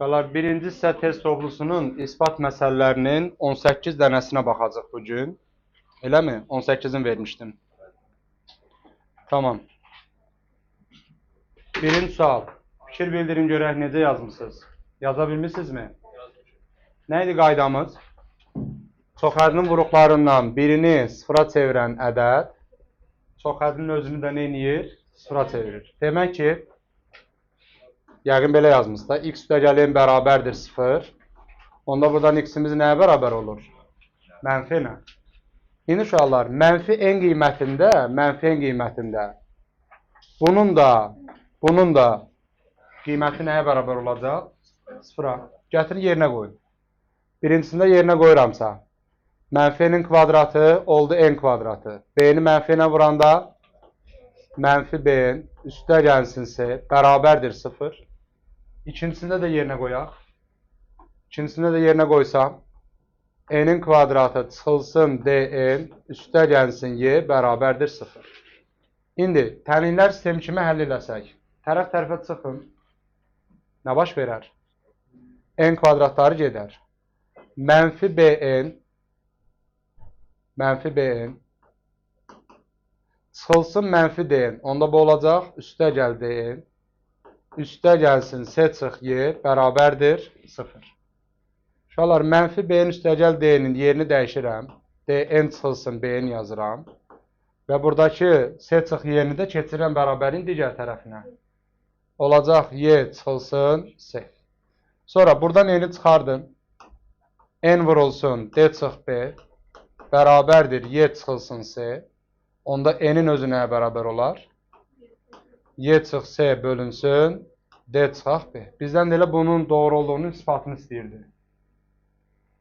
Uşaqlar, birinci hissə test toplusunun isbat məsələlərinin 18 dənəsinə baxacaq bugün. Eləmi? 18'in vermişdim. Tamam. Birinci sual. Fikir bildirin görək necə yazmışsınız? Yaza bilmişsinizmi? Nə idi qaydamız? Çoxhədinin vuruqlarından birini sıfıra çevirən ədəd çoxhədinin özünü də nə edir? Sıfıra çevirir. Demək ki, yəqin belə yazmışız da, x üstəgəlin bərabərdir 0. Onda buradan x-imiz nəyə bərabər olur? Mənfi ilə. İndi uşaqlar, mənfi n qiymətində, bunun da qiyməti nəyə bərabər olacaq? 0-a. Gətirin yerinə qoyun. Birincisində yerinə qoyuramsa, mənfi n-in kvadratı oldu n kvadratı. B-ni mənfi ilə vuranda, mənfi b-in üstə gəlsinsə bərabərdir 0. İkincisində də yerinə qoyaq. İkincisində də yerinə qoysam, n-in kvadratı çıxılsın dn üstə gəlsin y bərabərdir 0. İndi təlinlər sistemi kimi həll eləsək, tərəf-tərəfə çıxın. Nə baş verər? N kvadratları gedər. Mənfi bn çıxılsın mənfi dn. Onda bu olacaq üstə gəl dn. Üstə gəlsin s çıx y bərabərdir 0. Uşaqlar, mənfi b-in üstə gəl d-nin yerini dəyişirəm. dn çıxılsın b-ni yazıram. Və buradakı s çıx y-ni də keçirirəm bərabərin digər tərəfinə. Olacaq y çıxılsın s. Sonra buradan n-i çıxardım. N vurulsun d çıx b bərabərdir y çıxılsın s. Onda n-in özü nəyə bərabər olar? Y çıx S bölünsün D çıxaq B. Bizdən də elə bunun doğru olduğunu isbatını istəyirdi.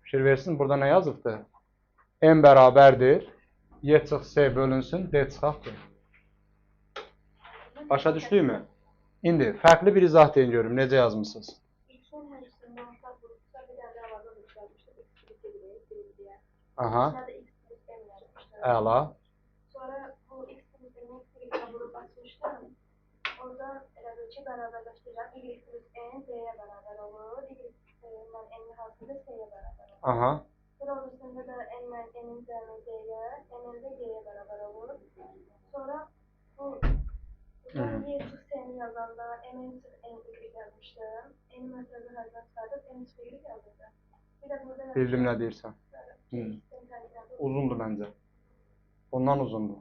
Fikir versin, burada nə yazıbdır? N bərabərdir Y çıx S bölünsün D çıxaq B. Başa düşdüyümü? İndi fərqli bir izah deyin görüm, necə yazmışsınız? Aha. Əla. Oradan ki bərabərləşdirəm. Y plus n d-yə bərabər olur. Y ilə n-in hasılı s-yə bərabər olur. Aha. Sonrasında da n-lə n-in cəmi d-yə, n-in də y-yə bərabər olur. Sonra bu y çıx s-ni yazanda n-in çıx n-y yazmışdım. N-i məsələdə hərdən çıxardıb n çıx y yazırdı. Bir də burada bildim nə deyirsən. Uzundur məncə. Ondan uzundur.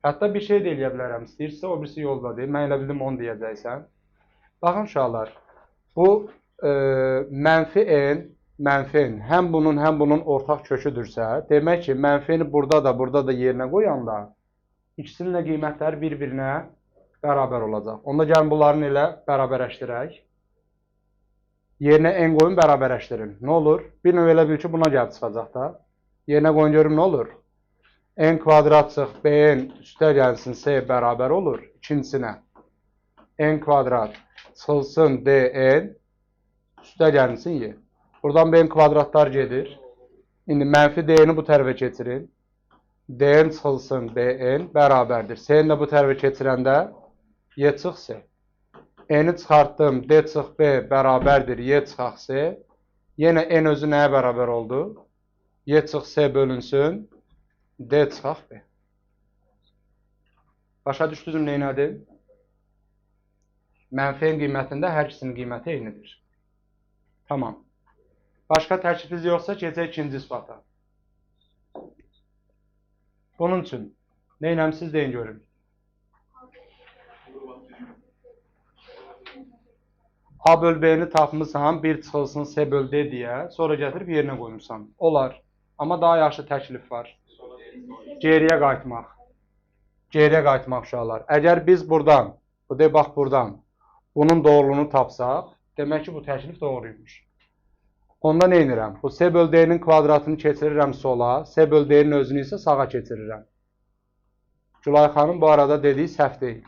Hətta bir şey də eləyə bilərəm. İstəyirsə, o birisi yolda deyil. Mən elə bildim, onu deyəcəksən. Baxın, uşaqlar. Bu mənfi n həm bunun ortaq köküdürsə, demək ki, mənfi n burada da yerinə qoyanda ikisinin də qiymətləri bir-birinə bərabər olacaq. Onda gəlin bunların elə bərabərləşdirək. Yerinə n qoyun, bərabərləşdirin. Nə olur? Bir növ elə bil ki, buna gəlib çıxacaq da. Yerinə qoyun görüm, nə olur? N kvadrat çıx b-n üstə gəlsin s bərabər olur ikincisinə. N kvadrat çıxılsın dn üstə gəlsin y. Buradan b-n kvadratlar gedir. İndi mənfi d-ni bu tərəfə keçirin. dn çıxılsın bn bərabərdir. S-ni də bu tərəfə keçirəndə y çıx s. N-i çıxartdım d çıx b bərabərdir y çıxaq s. Yenə n özü nəyə bərabər oldu? Y çıx s bölünsün D çıxaq B. Başa düşdünüz neynədir? Mənfi n qiymətində hər ikisinin qiyməti eynidir. Tamam. Başqa təklifiniz yoxsa keçək ikinci isbata. Bunun üçün neynəmsiz deyin görün. A böl B-ni tapmışsam, 1 çıxılsın S böl D deyə, sonra gətirib yerinə qoymuşsam. Olar. Amma daha yaxşı təklif var. Geriyə qayıtmaq. Geriyə qayıtmaq uşaqlar. Əgər biz buradan, bax buradan, bunun doğruluğunu tapsaq, demək ki, bu təklif doğruymuş. Onda nə edirəm? Bu S böl D-nin kvadratını keçirirəm sola, S böl D-nin özünü isə sağa keçirirəm. Gülay xanım bu arada dediyi səhv deyil.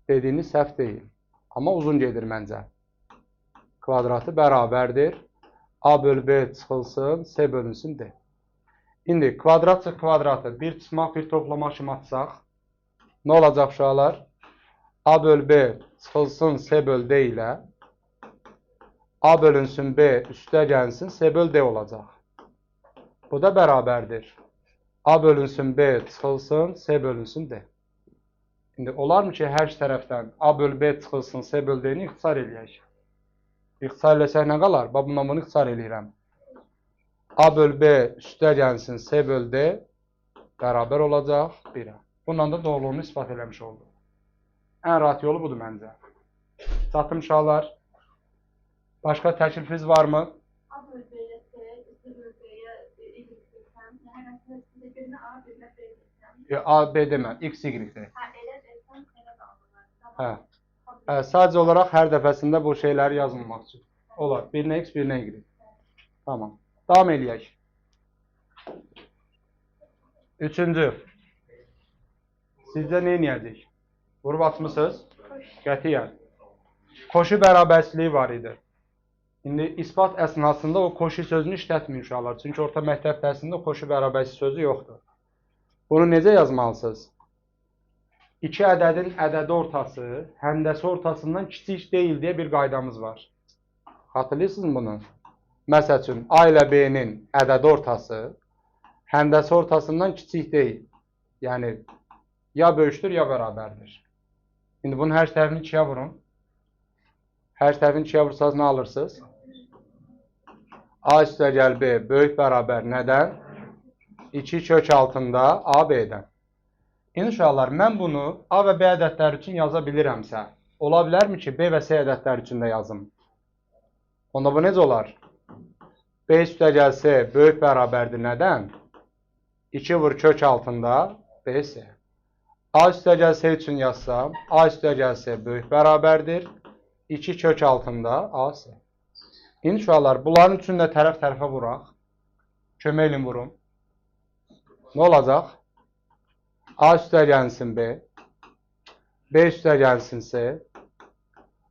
Dediyiniz səhv deyil. Amma uzun gedir məncə. Kvadratı bərabərdir. A böl B çıxılsın, S bölünsün D. İndi kvadrat çıx kvadratı bir çıxmaq, bir toplamaq kimi atsaq, nə olacaq uşaqlar? A böl B çıxılsın S böl D ilə A bölünsün B üstə gəlsin C böl D olacaq. Bu da bərabərdir. A bölünsün B çıxılsın C bölünsün D. İndi olarmı ki, hər iki tərəfdən A böl B çıxılsın C böl D-ni ixtisar eləyək? İxtisar eləsək nə qalar? Bununla bunu ixtisar eləyirəm. A böl B üstə gəlsin C böl D bərabər olacaq 1-ə. Bununla da doğruluğunu ispat eləmiş olduq. Ən rahat yolu budur məncə. Çatdım uşaqlar. Başqa təklifiniz varmı? A böl B-yə C, C böl B-yə Y desəm, hər hansı birinə A, birinə B desəm. A, B demə, X, Y-dir. Hə, elə desəm, elə qalır. Hə. Sadəcə olaraq hər dəfəsində bu şeyləri yazmamaq üçün. Olar. Birinə X, birinə Y. Tamam. Davam eləyək. Üçüncü. Sizcə nə edəcəyik? Vurub atmısınız? Qətiyyən. Koşu bərabərsizliyi var idi. İndi ispat əsnasında o koşu sözünü işlətməyin uşaqlar. Çünki orta məktəb dərsində koşu bərabərsizliyi sözü yoxdur. Bunu necə yazmalısınız? İki ədədin ədədi ortası həndəsi ortasından kiçik deyil deyə bir qaydamız var. Hatırlayırsınız bunu? Məsəl üçün, A ilə B-nin ədədi ortası həndəsi ortasından kiçik deyil. Yəni, ya böyükdür, ya bərabərdir. İndi bunun hər tərəfini 2-yə vurun. Hər tərəfini 2-yə vursanız nə alırsınız? A üstə gəl B böyük bərabər nədən? 2 kök altında A B-dən. İndi uşaqlar, mən bunu A və B ədədləri üçün yaza bilirəmsə, ola bilərmi ki, B və C ədədləri üçün də yazım? Onda bu necə olar? B üstə gəl C böyük bərabərdir nədən? 2 vur kök altında B, C. A üstə gəl C üçün yazsam, A üstə gəl C böyük bərabərdir. 2 kök altında A, C. İndi uşaqlar, bunların üçün də tərəf-tərəfə vuraq. Kömək elin vurun. Nə olacaq? A üstə gəlsin B. B üstə gəlsin C.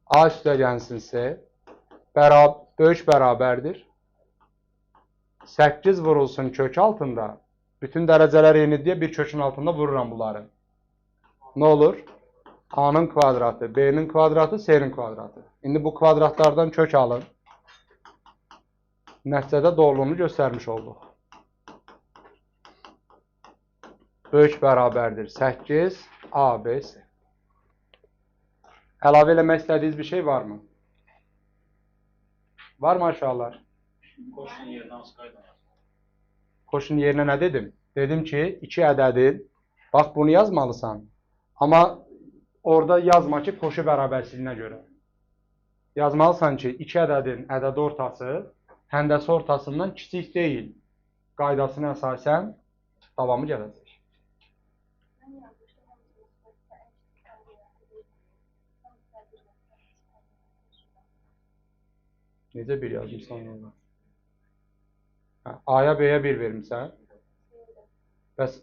A üstə gəlsin C. Böyük bərabərdir. 8 vurulsun kök altında. Bütün dərəcələr eynidir deyə bir kökün altında vururam bunları. Nə olur? A-nın kvadratı, B-nin kvadratı, C-nin kvadratı. İndi bu kvadratlardan kök alın. Nəticədə doğruluğunu göstərmiş olduq. Böyük bərabərdir 8, A, B, C. Əlavə eləmək istədiyiniz bir şey varmı? Varmı aşağılar? Koşun yerinə hansı qaydanı? Koşun yerinə nə dedim? Dedim ki, 2 ədədin, bax bunu yazmalısan. Amma orada yazma ki, koşu bərabərsizliyinə görə. Yazmalısan ki, 2 ədədin ədədi ortası həndəsi ortasından kiçik deyil. Qaydasına əsasən davamı gələcək. Necə bir yazmışsan orada? A-ya B-yə 1 vermişsən. Bəs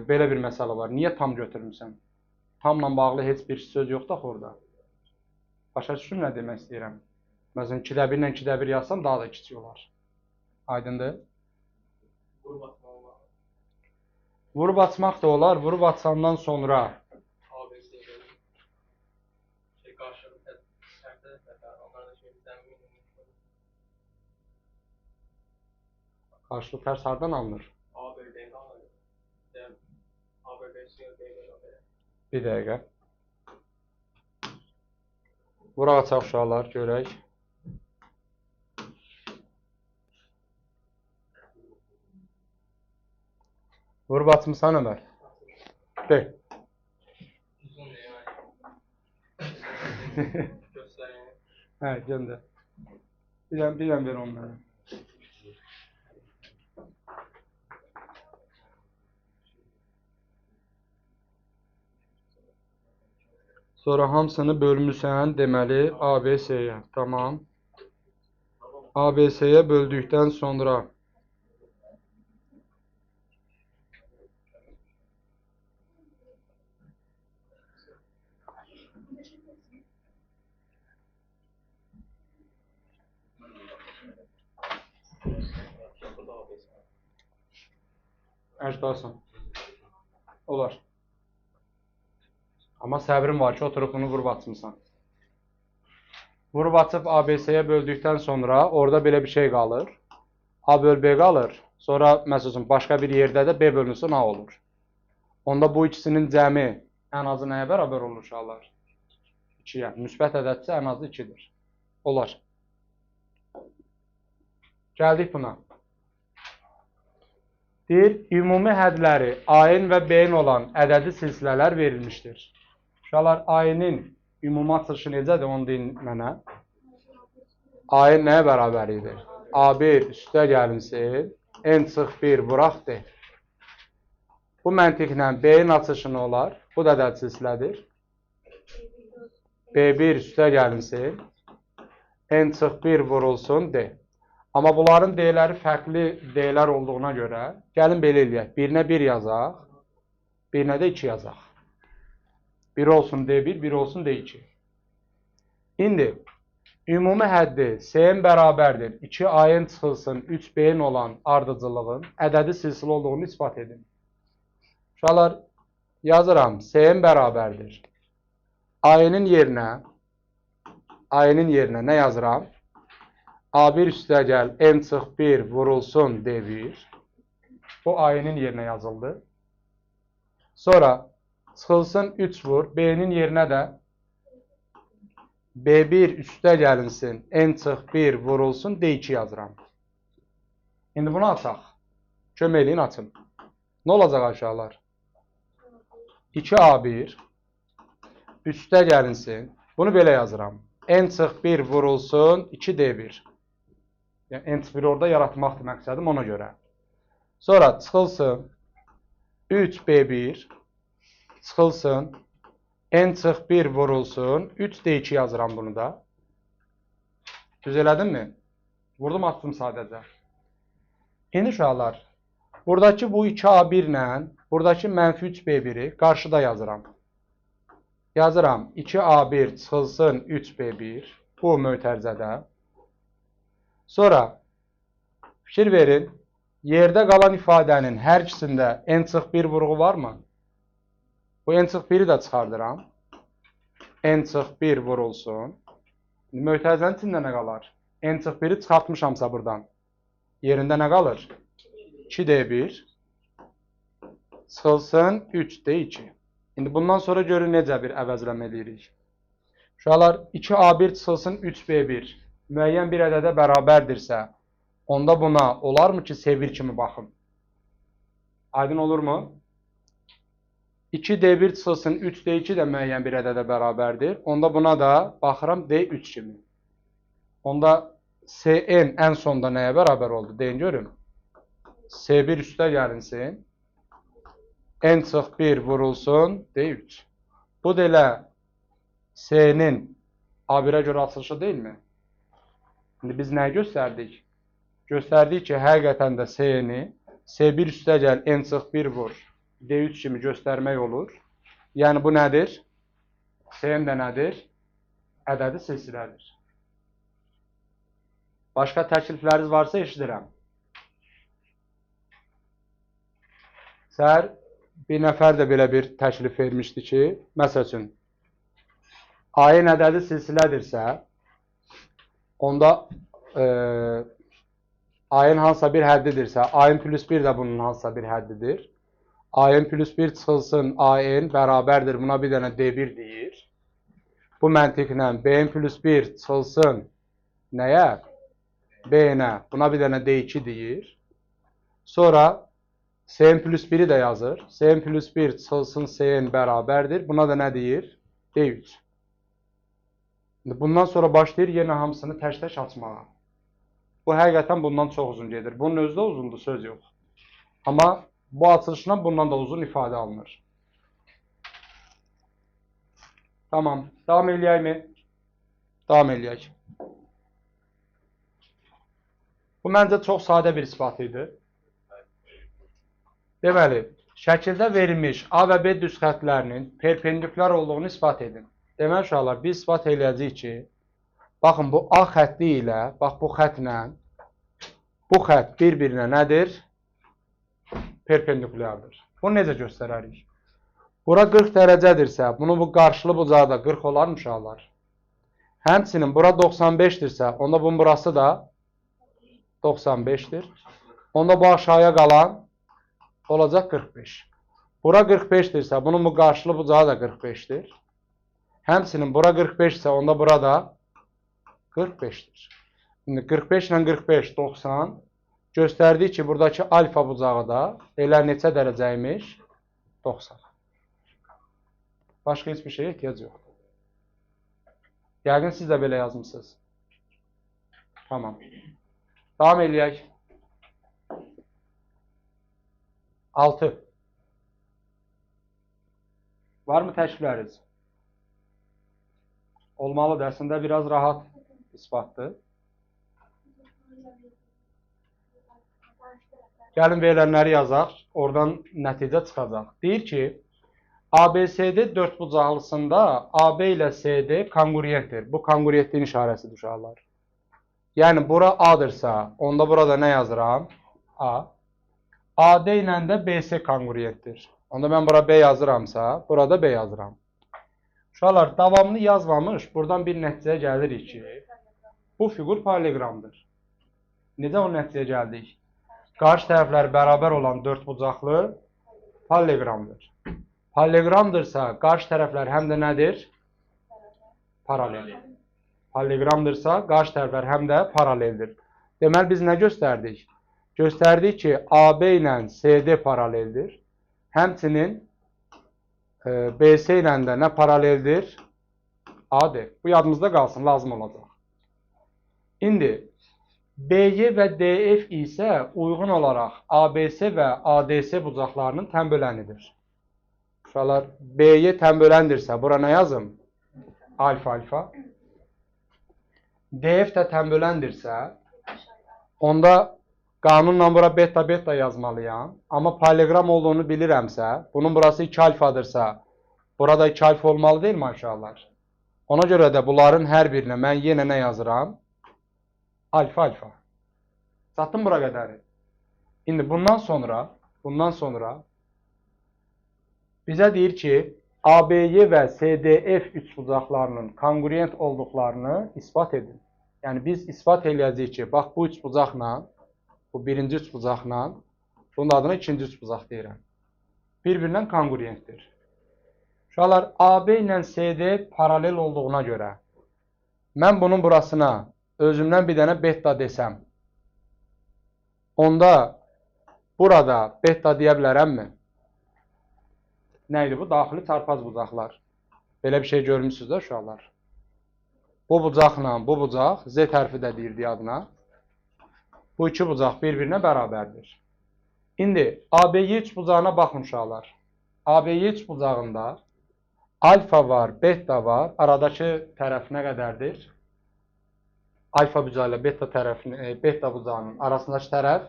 belə bir məsələ var. Niyə tam götürmüsən? Tamla bağlı heç bir söz yoxdur axı orada. Başa düşün nə demək istəyirəm? Məsələn, 2-də 1 ilə 2-də 1 yazsam daha da kiçik olar. Aydındır? Vurub atmaq olar. Vurub açmaq da olar. Vurub açandan sonra ABC qarşılıqlı sərtə dəfə onlarla şey zəmin qarşılıq tərs hardan alınır? A bölgəyə alınır. A bölgəsi B bölgəyə. Bir dəqiqə. Vuraq açaq uşaqlar, görək. Vurub açmısan Ömər? De. Uzun göstərin. Hə, göndər. Bir dənə ver onlara. Sonra hamısını bölmüsən, deməli ABC-yə. Tamam. ABC-yə böldükdən sonra əcdasan. Olar. Amma səbrin var ki, oturup bunu vurub açmısan. Vurub açıb ABC-yə böldükdən sonra orada belə bir şey qalır. A böl B qalır. Sonra məsələn başqa bir yerdə də B bölünsün A olur. Onda bu ikisinin cəmi ən azı nəyə bərabər olur uşaqlar? 2-yə. Müsbət ədədsə ən azı 2-dir. Olar. Gəldik buna. Deyir, ümumi hədləri A-nin və B-nin olan ədədi silsilələr verilmişdir. Uşaqlar, A-nin ümumi açılışı necədir, onu deyin mənə. A-nin nəyə bərabər idi? A1 üstə gəlinsin, n çıx 1 vuraq D. Bu məntiqlə B-nin açılışı nə olar? Bu da ədəd silsilədir. B1 üstə gəlinsin, n çıx 1 vurulsun D. Amma bunların D-ləri fərqli D-lər olduğuna görə gəlin belə eləyək. Birinə 1 yazaq, birinə də 2 yazaq. Biri olsun D1, biri olsun D2. İndi ümumi həddi S-in bərabərdir. 2A-nin çıxılsın 3B-nin olan ardıcılığın ədədi silsilə olduğunu ispat edin. Uşaqlar, yazıram. S-in bərabərdir. A-nin yerinə nə yazıram? A1 üstə gəl, n çıx 1 vurulsun D1. Bu A-nin yerinə yazıldı. Sonra çıxılsın 3 vur. B-nin yerinə də B1 üstə gəlinsin, n çıx 1 vurulsun D2 yazıram. İndi bunu açaq. Kömək eləyin, açın. Nə olacaq aşağılar? 2A1 üstə gəlinsin. Bunu belə yazıram. N çıx 1 vurulsun 2D1. Yəni, n-1 orada yaratmaqdır məqsədim ona görə. Sonra çıxılsın 3B1 çıxılsın n çıx 1 vurulsun 3D2 yazıram bunu da. Düz elədimmi? Vurdum, attım sadəcə. İndi uşaqlar, buradakı bu 2A1 ilə buradakı mənfi 3B1-i qarşıda yazıram. Yazıram 2A1 çıxılsın 3B1 bu mötərizədə. Sonra fikir verin, yerdə qalan ifadənin hər ikisində n çıx 1 vurğu varmı? Bu n çıx 1-i də çıxardıram. N çıx 1 vurulsun. Mötərizənin içində nə qalar? N çıx 1-i çıxartmışamsa buradan. Yerində nə qalır? 2D1 çıxılsın 3D2. İndi bundan sonra görün necə bir əvəzləmə edirik. Uşaqlar, 2A1 çıxılsın 3B1 müəyyən bir ədədə bərabərdirsə, onda buna olarmı ki, S1 kimi baxın? Aydın olurmu? 2D1 çıxılsın 3D2 də müəyyən bir ədədə bərabərdir. Onda buna da baxıram D3 kimi. Onda Sn ən sonda nəyə bərabər oldu? Deyin görün. S1 üstə gəlinsin. N çıx 1 vurulsun D3. Bu da elə S'nin A1-ə görə açılışı deyilmi? İndi biz nəyi göstərdik? Göstərdik ki, həqiqətən də S-ni S1 üstə gəl, n çıx 1 vur, D3 kimi göstərmək olur. Yəni bu nədir? S-n də nədir? Ədədi silsilədir. Başqa təklifləriniz varsa eşidirəm. Səhər bir nəfər də belə bir təklif vermişdi ki, məsəl üçün, A-nin ədədi silsilədirsə, onda A-nin hansısa bir həddidirsə, A-nin plus 1 də bunun hansısa bir həddidir. A-nin plus 1 çıxılsın, A-nin bərabərdir, buna bir dənə D1 deyir. Bu məntiqlə B-nin plus 1 çıxılsın nəyə? B-nə, buna bir dənə D2 deyir. Sonra S-nin plus 1-i də yazır. S-nin plus 1 çıxılsın S-nin bərabərdir, buna da nə deyir? D3. Bundan sonra başlayır yenə hamısını tək-tək açmağa. Bu həqiqətən bundan çox uzun gedir. Bunun özü də uzundur, söz yox. Amma bu açılışla bundan da uzun ifadə alınır. Tamam. Davam eləyəkmi? Davam eləyək. Bu məncə çox sadə bir ispat idi. Deməli, şəkildə verilmiş A və B düz xətlərinin perpendikulyar olduğunu ispat edin. Deməli, uşaqlar, biz ispat eləyəcəyik ki, baxın, bu A xətti ilə, bax, bu xətlə, bu xət bir-birinə nədir? Perpendikulyardır. Bunu necə göstərərik? Bura 40 dərəcədirsə, bunu bu qarşılı bucağı da 40 olarmı uşaqlar? Həmçinin bura 95-dirsə, onda bunun burası da 95-dir. Onda bu aşağıya qalan olacaq 45. Bura 45-dirsə, bunun bu qarşılı bucağı da 45-dir. Həmçinin bura 45-dirsə, onda bura da 45-dir. Şimdi 45 ilə 45, 90. Göstərdik ki, buradakı alfa bucağı da elə neçə dərəcəymiş? 90. Başqa heç bir şeyə ehtiyac yoxdur. Yəqin siz də belə yazmışsınız. Tamam. Davam eləyək. 6. Var mı təşkilləriniz? Olmalıdır. Əslində biraz rahat isbatdır. Gəlin verilənləri yazaq. Oradan nəticə çıxacaq. Deyir ki, ABCD dördbucaqlısında AB ilə CD kongruentdir. Bu kongruentliyin işarəsidir uşaqlar. Yəni bura A-dırsa, onda burada nə yazıram? A. AD ilə də BC kongruentdir. Onda mən bura B yazıramsa, burada B yazıram. Uşaqlar, davamlı yazmamış, buradan bir nəticəyə gəlirik ki, bu fiqur paralelogramdır. Necə o nəticəyə gəldik? Qarşı tərəfləri bərabər olan dördbucaqlı paralelogramdır. Paralelogramdırsa, qarşı tərəflər həm də nədir? Paralel. Paralelogramdırsa, qarşı tərəflər həm də paraleldir. Deməli, biz nə göstərdik? Göstərdik ki, AB ilə CD paraleldir. Həmçinin BC ilə də nə paraleldir? AD. Bu yadımızda qalsın, lazım olacaq. İndi BY və DF isə uyğun olaraq ABC və ADS bucaqlarının tənbölənidir. Uşaqlar, BY tənböləndirsə, bura nə yazım? Alfa, alfa. DF də tənböləndirsə, onda qanunla bura beta, beta yazmalıyam. Amma paralelogram olduğunu bilirəmsə, bunun burası 2 alfadırsa, burada 2 alfa olmalı deyil mi uşaqlar? Ona görə də bunların hər birinə mən yenə nə yazıram? Alfa, alfa. Çatdım bura qədəri. İndi bundan sonra bizə deyir ki, ABY və SDF üçbucaqlarının kongruent olduqlarını isbat edin. Yəni biz isbat eləyəcəyik ki, bax bu üçbucaqla, bu birinci üçbucaqla, bunun adına ikinci üçbucaq deyirəm. Bir-birindən kongruentdir. Uşaqlar, AB ilə CD paralel olduğuna görə mən bunun burasına özümdən bir dənə beta desəm, onda burada beta deyə bilərəmmi? Nə idi bu? Daxili çarpaz bucaqlar. Belə bir şey görmüşsünüz də uşaqlar. Bu bucaqla bu bucaq, Z hərfi də deyirdi adına. Bu iki bucaq bir-birinə bərabərdir. İndi ABY üçbucağına baxın uşaqlar. ABY üçbucağında alfa var, beta var. Aradakı tərəf nə qədərdir? Alfa bucağı ilə beta bucağının arasındakı tərəf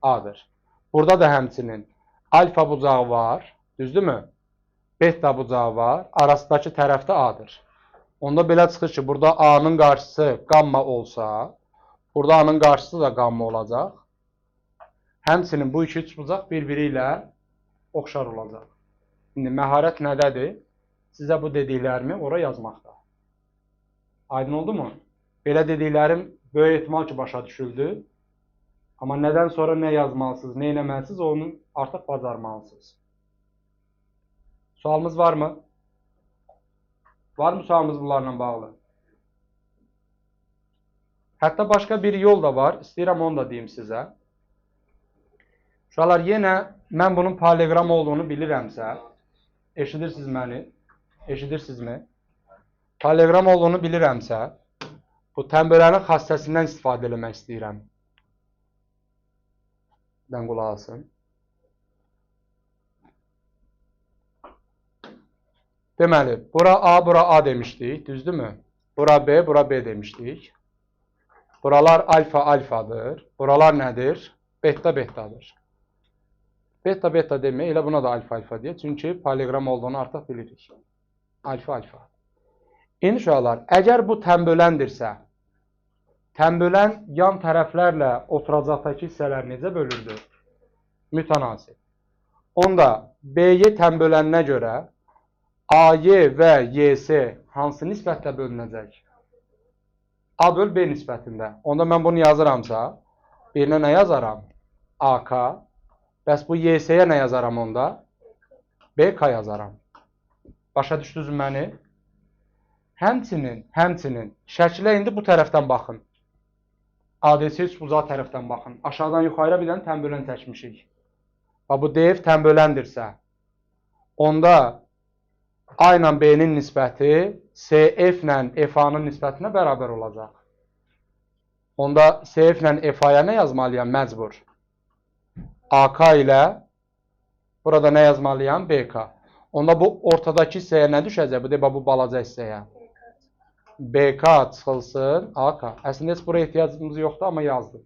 A-dır. Burada da həmçinin alfa bucağı var, düzdürmü? Beta bucağı var, arasındakı tərəf də A-dır. Onda belə çıxır ki, burada A-nın qarşısı qamma olsa, burada A-nın qarşısı da qamma olacaq. Həmçinin bu iki üçbucaq bir-biri ilə oxşar olacaq. İndi məharət nədədir? Sizə bu dediklərimi ora yazmaqda. Aydın oldu mu? Belə dediklərim böyük ehtimal ki, başa düşüldü. Amma nədən sonra nə yazmalısınız, nə eləməlisiniz, onu artıq bacarmalısınız. Sualımız var mı? Var mı sualımız bunlarla bağlı? Hətta başqa bir yol da var. İstəyirəm onu da deyim sizə. Uşaqlar, yenə mən bunun paralelogram olduğunu bilirəmsə, eşidirsiniz məni? Eşidirsinizmi? Paralelogram olduğunu bilirəmsə, bu tənbölənin xassəsindən istifadə eləmək istəyirəm. Dən qulaq asın. Deməli, bura A, bura A demişdik, düzdürmü? Bura B, bura B demişdik. Buralar alfa, alfadır. Buralar nədir? Beta, betadır. Beta, beta demək, elə buna da alfa, alfa deyək. Çünki paralelogram olduğunu artıq bilirik. Alfa, alfa. İndi uşaqlar, əgər bu tənböləndirsə, tənbölən yan tərəflərlə oturacaqdakı hissələr necə bölündü? Mütənasib. Onda BY tənbölənə görə AY və YS hansı nisbətlə bölünəcək? A böl B nisbətində. Onda mən bunu yazıramsa, birinə nə yazaram? AK. Bəs bu YS-yə nə yazaram onda? BK yazaram. Başa düşdünüz məni? Həmçinin şəkilə indi bu tərəfdən baxın. ADS üçbucağı tərəfdən baxın. Aşağıdan yuxarıya bir dənə tənbölən çəkmişik. Bu DF tənböləndirsə, onda A ilə B-nin nisbəti CF ilə FA-nın nisbətinə bərabər olacaq. Onda CF ilə FA-ya nə yazmalıyam? Məcbur. AK ilə burada nə yazmalıyam? BK. Onda bu ortadakı hissəyə nə düşəcək? Bu balaca hissəyə. BK çıxılsın, AK. Əslində heç buraya ehtiyacımız yoxdur, amma yazdım.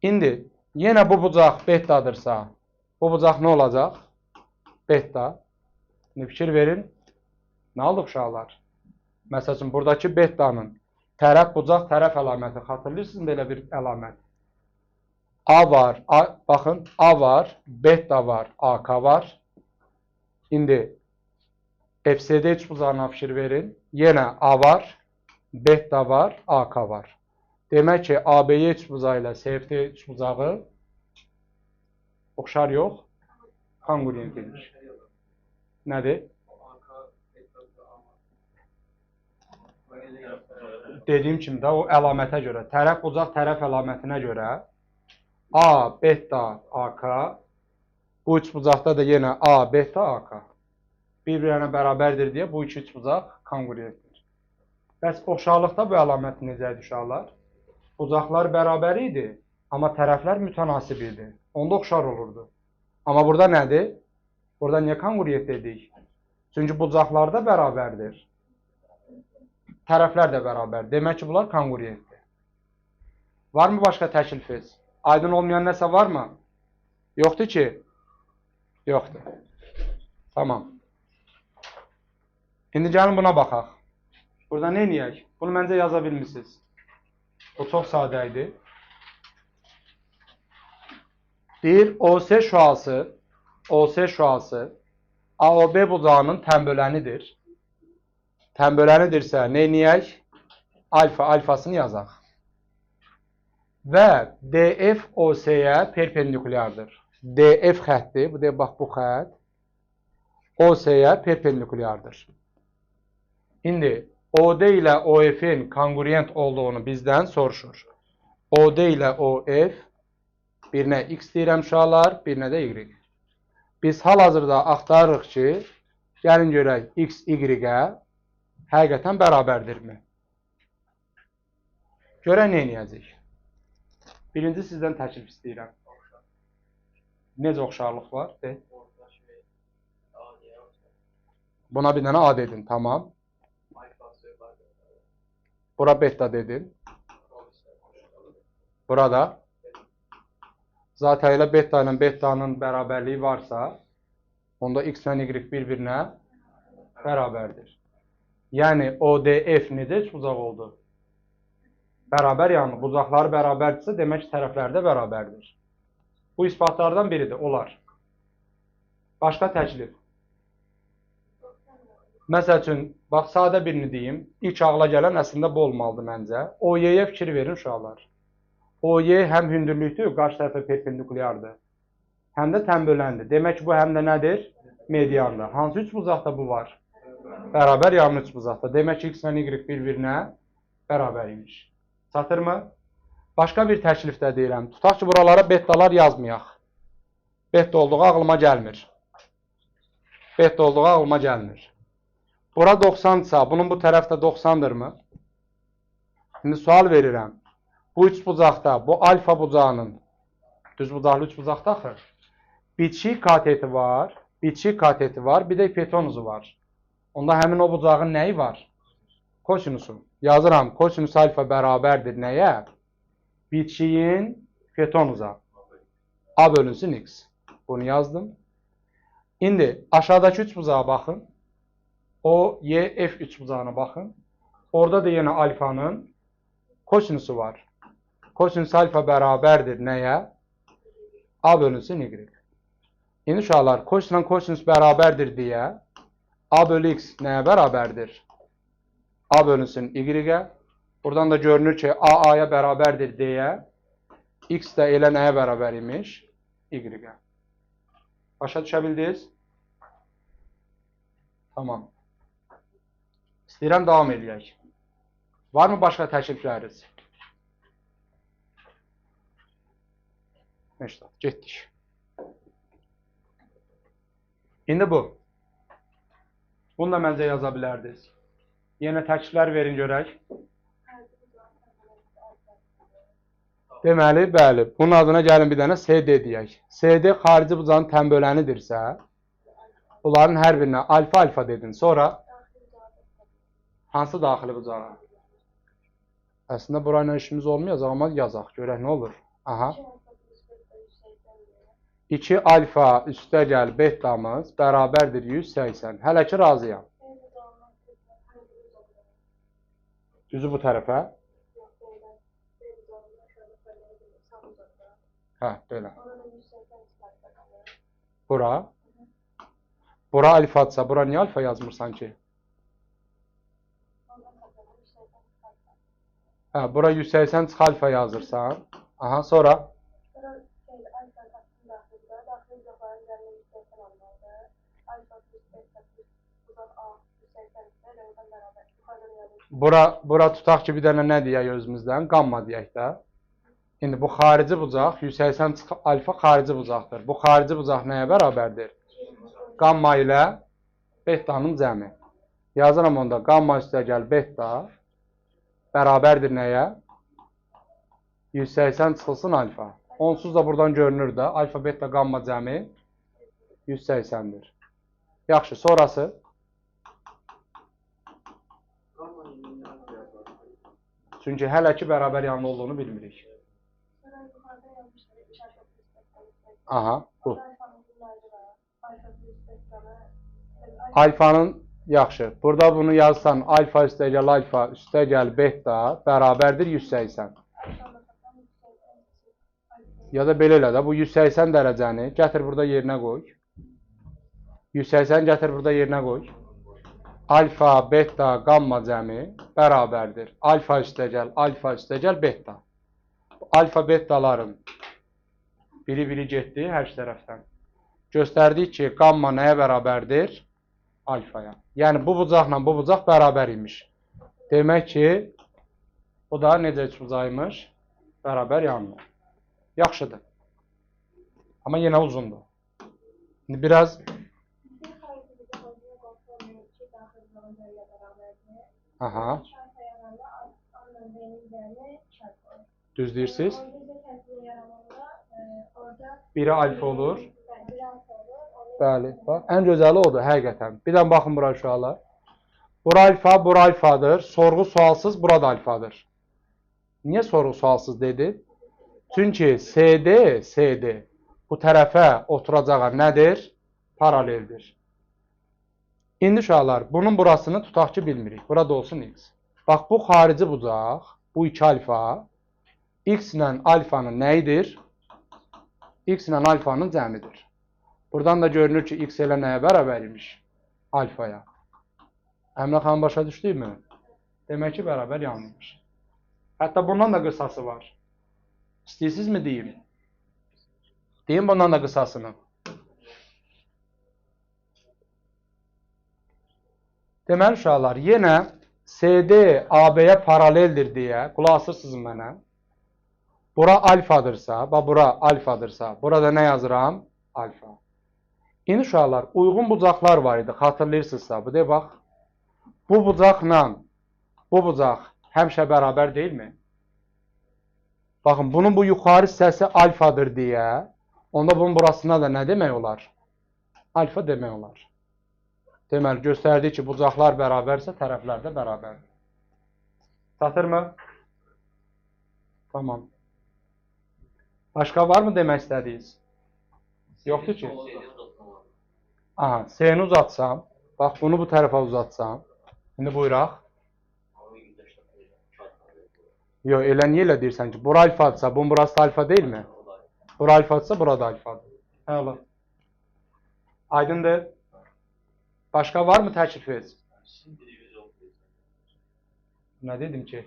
İndi, yenə bu bucaq betadırsa, bu bucaq nə olacaq? Beta. İndi fikir verin. Nə aldıq uşaqlar? Məsəl üçün, buradakı betanın tərəf bucaq tərəf əlaməti. Xatırlayırsınız belə bir əlamət? A var, baxın, A var, beta var, AK var. İndi, FCD üçbucağına fikir verin. Yenə A var, beta var, AK var. Demək ki, ABY üçbucağı ilə CFD üçbucağı oxşar yox, kongruent edir. Nədir? Dediyim kimi də o əlamətə görə, tərəf bucaq tərəf əlamətinə görə A, beta, AK, bu üçbucaqda da yenə A, beta, AK. Bir-birinə bərabərdir deyə bu iki üçbucaq kongruentdir. Bəs oxşarlıqda bu əlamət necədir uşaqlar? Bucaqlar bərabər idi, amma tərəflər mütənasib idi. Onda oxşar olurdu. Amma burada nədir? Burada niyə kongruent dedik? Çünki bucaqlar da bərabərdir. Tərəflər də bərabər. Demək ki, bunlar kongruentdir. Varmı başqa təklifiniz? Aydın olmayan nəsə varmı? Yoxdur ki? Yoxdur. Tamam. İndi gəlin buna baxaq. Burada nə eləyək? Bunu məncə yaza bilmişsiniz. O çox sadə idi. Deyir, OS şüası AOB bucağının tənbölənidir. Tənbölənidirsə nə eləyək? Alfasını yazaq. Və DF OS-yə perpendikulyardır. DF xətti, bax bu xətt OS-yə perpendikulyardır. İndi OD ilə OF-in kongruent olduğunu bizdən soruşur. OD ilə OF birinə X deyirəm uşaqlar, birinə də Y. Biz hal-hazırda axtarırıq ki, gəlin görək X, Y-ə həqiqətən bərabərdirmi? Görək nə eləyəcək? Birinci sizdən təklif istəyirəm. Necə oxşarlıq var? Buna bir dənə A dedin, tamam. Bura beta dedin. Burada zaten ilə beta ilə betanın bərabərliyi varsa, onda X ilə Y bir-birinə bərabərdir. Yəni, ODF necə üçbucaq oldu? Bərabər yəni, bucaqları bərabərdirsə, demək ki, tərəfləri də bərabərdir. Bu isbatlardan biridir, olar. Başqa təklif. Məsəl üçün, bax, sadə birini deyim. İlk ağla gələn əslində bu olmalıdır məncə. OY-yə fikir verin uşaqlar. OY həm hündürlükdür, qarşı tərəfə perpendikulyardır. Həm də tənböləndir. Demək ki, bu həm də nədir? Mediandır. Hansı üçbucaqda bu var? Bərabər yarım üçbucaqda. Demək ki, X və Y bir-birinə bərabər imiş. Çatırmı? Başqa bir təklifdə deyirəm. Tutaq ki, buralara betalar yazmayaq. Beta olduğu ağlıma gəlmir. Beta olduğu ağlıma gəlmir. Bura 90-dırsa, bunun bu tərəfdə 90-dırmı? Şimdi sual verirəm. Bu üçbucaqda, bu alfa bucağının, düz bucaqlı üçbucaqda axır. Bitişik kateti var, bir də hipotenuzu var. Onda həmin o bucağın nəyi var? Kosinusu. Yazıram, kosinus alfa bərabərdir nəyə? Bitişiyin hipotenuza. A bölünsün X. Bunu yazdım. İndi aşağıdakı üçbucağa baxın. O, Y, F üçbucağına baxın. Orada da yenə alfanın kosinusu var. Kosinus alfa bərabərdir nəyə? A bölünsün Y. İndi uşaqlar, kosinusla kosinus bərabərdir deyə A bölü X nəyə bərabərdir? A bölünsün Y-ə. Buradan da görünür ki A A'ya bərabərdir deyə X də elə nəyə bərabər imiş? Y-ə. Başa düşə bildiniz? Tamam. İstəyirəm davam edək. Varmı başqa təklifləriniz? Məştə, getdik. İndi bu. Bunu da məncə yaza bilərdiniz. Yenə təkliflər verin görək. Deməli, bəli. Bunun adına gəlin bir dənə CD deyək. CD xarici bucağın tənbölənidirsə, bunların hər birinə alfa-alfa dedin. Sonra hansı daxili bucağa? Əslində, burayla işimiz olmayacaq, amma yazaq. Görək nə olur. Aha. 2 alfa üstə gəl betamız bərabərdir 180. Hələ ki, razıyam. Düzü bu tərəfə. Hə, belə. Bura. Bura alfadsa, bura niyə alfa yazmırsan ki? Hə, bura 180 çıx alfa yazırsan. Aha, sonra? Bura tutaq ki, bir dənə nə deyək özümüzdən? Qamma deyək də. İndi bu xarici bucaq, 180 çıx alfa xarici bucaqdır. Bu xarici bucaq nəyə bərabərdir? Qamma ilə betanın cəmi. Yazıram onda, qamma üstə gəl beta bərabərdir nəyə? 180 çıxılsın alfa. Onsuz da buradan görünür də, alfa, beta, qamma cəmi 180-dir. Yaxşı, sonrası? Çünki hələ ki, bərabər yanlı olduğunu bilmirik. Aha, bu. Alfanın, yaxşı, burada bunu yazsan, alfa üstə gəl alfa, üstə gəl beta bərabərdir 180. Ya da belə elə də, bu 180 dərəcəni gətir burada yerinə qoy. 180 gətir burada yerinə qoy. Alfa, beta, qamma cəmi bərabərdir. Alfa üstə gəl, beta. Alfa, betaların biri getdi hər iki tərəfdən. Göstərdik ki, qamma nəyə bərabərdir? Alfaya. Yəni, bu bucaqla bu bucaq bərabər imiş. Demək ki, bu da necə üç bucaqymış? Bərabər yanlı. Yaxşıdır. Amma yenə uzundur. İndi biraz aha. Düz deyirsiniz. Biri alfa olur. Bəli, bax. Ən gözəli odur, həqiqətən. Bir dən baxın bura uşaqlar. Bura alfa, bura alfadır. Sorğu sualsız, bura da alfadır. Niyə sorğu sualsız dedi? Çünki CD bu tərəfə oturacağı nədir? Paraleldir. İndi uşaqlar, bunun burasını tutaq ki, bilmirik. Burada olsun x. Bax, bu xarici bucaq, bu 2 alfa, x ilə alfanın nəyidir? X ilə alfanın cəmidir. Buradan da görünür ki, x elə nəyə bərabər imiş? Alfaya. Əminə xanım başa düşdükmü? Demək ki, bərabər yanlıymış. Hətta bundan da qısası var. İstəyirsinizmi deyim? Deyim bundan da qısasını. Deməli, uşaqlar, yenə CD AB-yə paraleldir deyə, qulaq asırsınız mənə. Bura alfadırsa, bura alfadırsa, burada nə yazıram? Alfa. İndi uşaqlar, uyğun bucaqlar var idi, xatırlayırsınızsa, bu deyək, bax. Bu bucaqla bu bucaq həmişə bərabər deyilmi? Baxın, bunun bu yuxarı hissəsi alfadır deyə, onda bunun burasına da nə demək olar? Alfa demək olar. Deməli, göstərdik ki, bucaqlar bərabərsə, tərəflər də bərabərdir. Çatırmı? Tamam. Başqa varmı demək istədiyiniz? Yoxdur ki. Aha, S-ni uzatsam, bax, bunu bu tərəfə uzatsam, indi buyuraq. Yox, elə niyə elə deyirsən ki, bura alfadırsa, bunun burası da alfa deyilmi? Bura alfadırsa, bura da alfadır. Hələ. Aydındır. Başqa var mı təklifiniz? Nə dedim ki?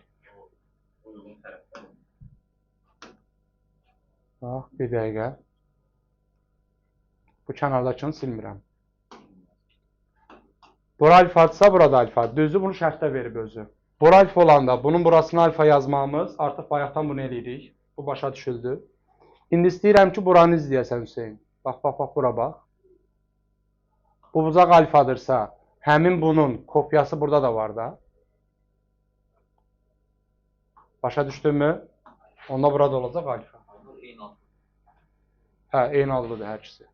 Bax, bir dəqiqə. Bu kənardakını silmirəm. Bura alfadırsa, burada alfa. Düzdür, bunu şərtdə verib özü. Bura alfa olanda bunun burasına alfa yazmamız, artıq bayaqdan bunu eləyirik. Bu başa düşüldü. İndi istəyirəm ki, buranı izləyəsən Hüseyin. Bax, bura bax. Bu bucaq alfadırsa, həmin bunun kopyası burada da var da. Başa düşdünmü? Onda burada olacaq alfa. Hə, eyni adlıdır hər ikisi.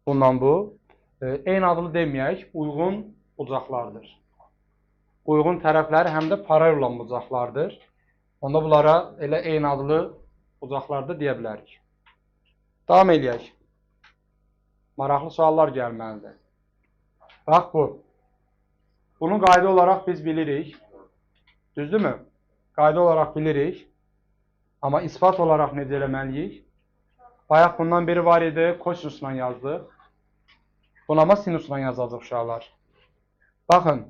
Bundan bu. Eyni adlı deməyək, uyğun bucaqlardır. Uyğun tərəfləri həm də paralel olan bucaqlardır. Onda bunlara elə eyni adlı bucaqlarda deyə bilərik. Davam eləyək. Maraqlı suallar gəlməlidir. Bax bu. Bunu qayda olaraq biz bilirik. Düzdürmü? Qayda olaraq bilirik. Amma ispat olaraq necə eləməliyik? Bayaq bundan biri var idi, kosinusla yazdıq. Bunu ama sinusla yazacaq uşaqlar. Baxın,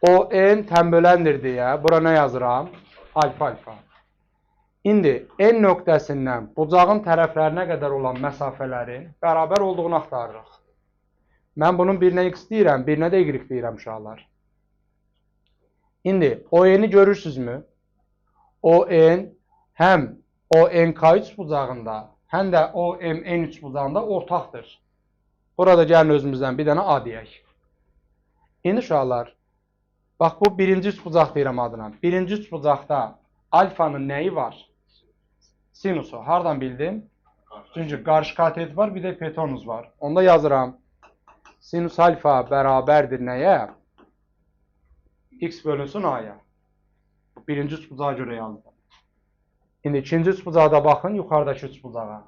o n tənböləndir deyə, bura nə yazıram? Alfa, alfa. İndi n nöqtəsindən bucağın tərəflərinə qədər olan məsafələrin bərabər olduğunu axtarırıq. Mən bunun birinə x deyirəm, birinə də y deyirəm uşaqlar. İndi o n'i görürsünüzmü? O n həm o n k3 bucağında, həm də o m n3 bucağında ortaqdır. Burada gəlin özümüzdən bir dənə a deyək. İndi uşaqlar, bax bu birinci üç bucaq deyirəm adına. Birinci üç bucaqda alfanın nəyi var? Sinusu. Hardan bildim? Çünki qarşı katet var, bir də hipotenuz var. Onda yazıram. Sinus alfa bərabərdir nəyə? X bölünsün a'ya. Birinci üç bucağa görə yazdım. İndi ikinci üç bucaqda baxın, yuxarıdakı üç bucağa.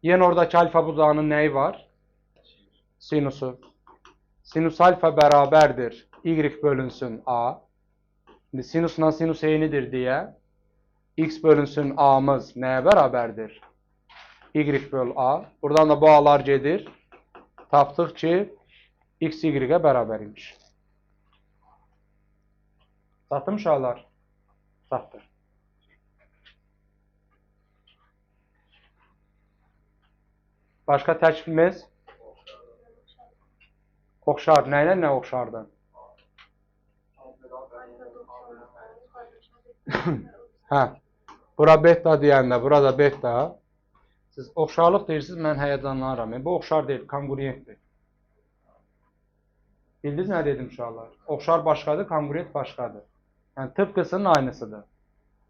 Yenə oradakı alfa bucağının nəyi var? Sinusu. Sinus alfa bərabərdir. Y bölünsün a. İndi sinusla sinus eynidir deyə x bölünsün a'mız nəyə bərabərdir? Y böl a. Buradan da bu a'lar gedir. Tapdıq ki, x y-ə bərabər imiş. Satdım uşaqlar? Satdır. Başqa təklifimiz? Oxşar. Nə ilə nə oxşardı? Hə. Bura beta deyəndə, burada beta. Siz oxşarlıq deyirsiniz, mən həyəcanlanıram. Bu oxşar deyil, kongruentdir. Bildiniz nə dedim uşaqlar? Oxşar başqadır, kongruent başqadır. Yəni, tıpqısının aynısıdır.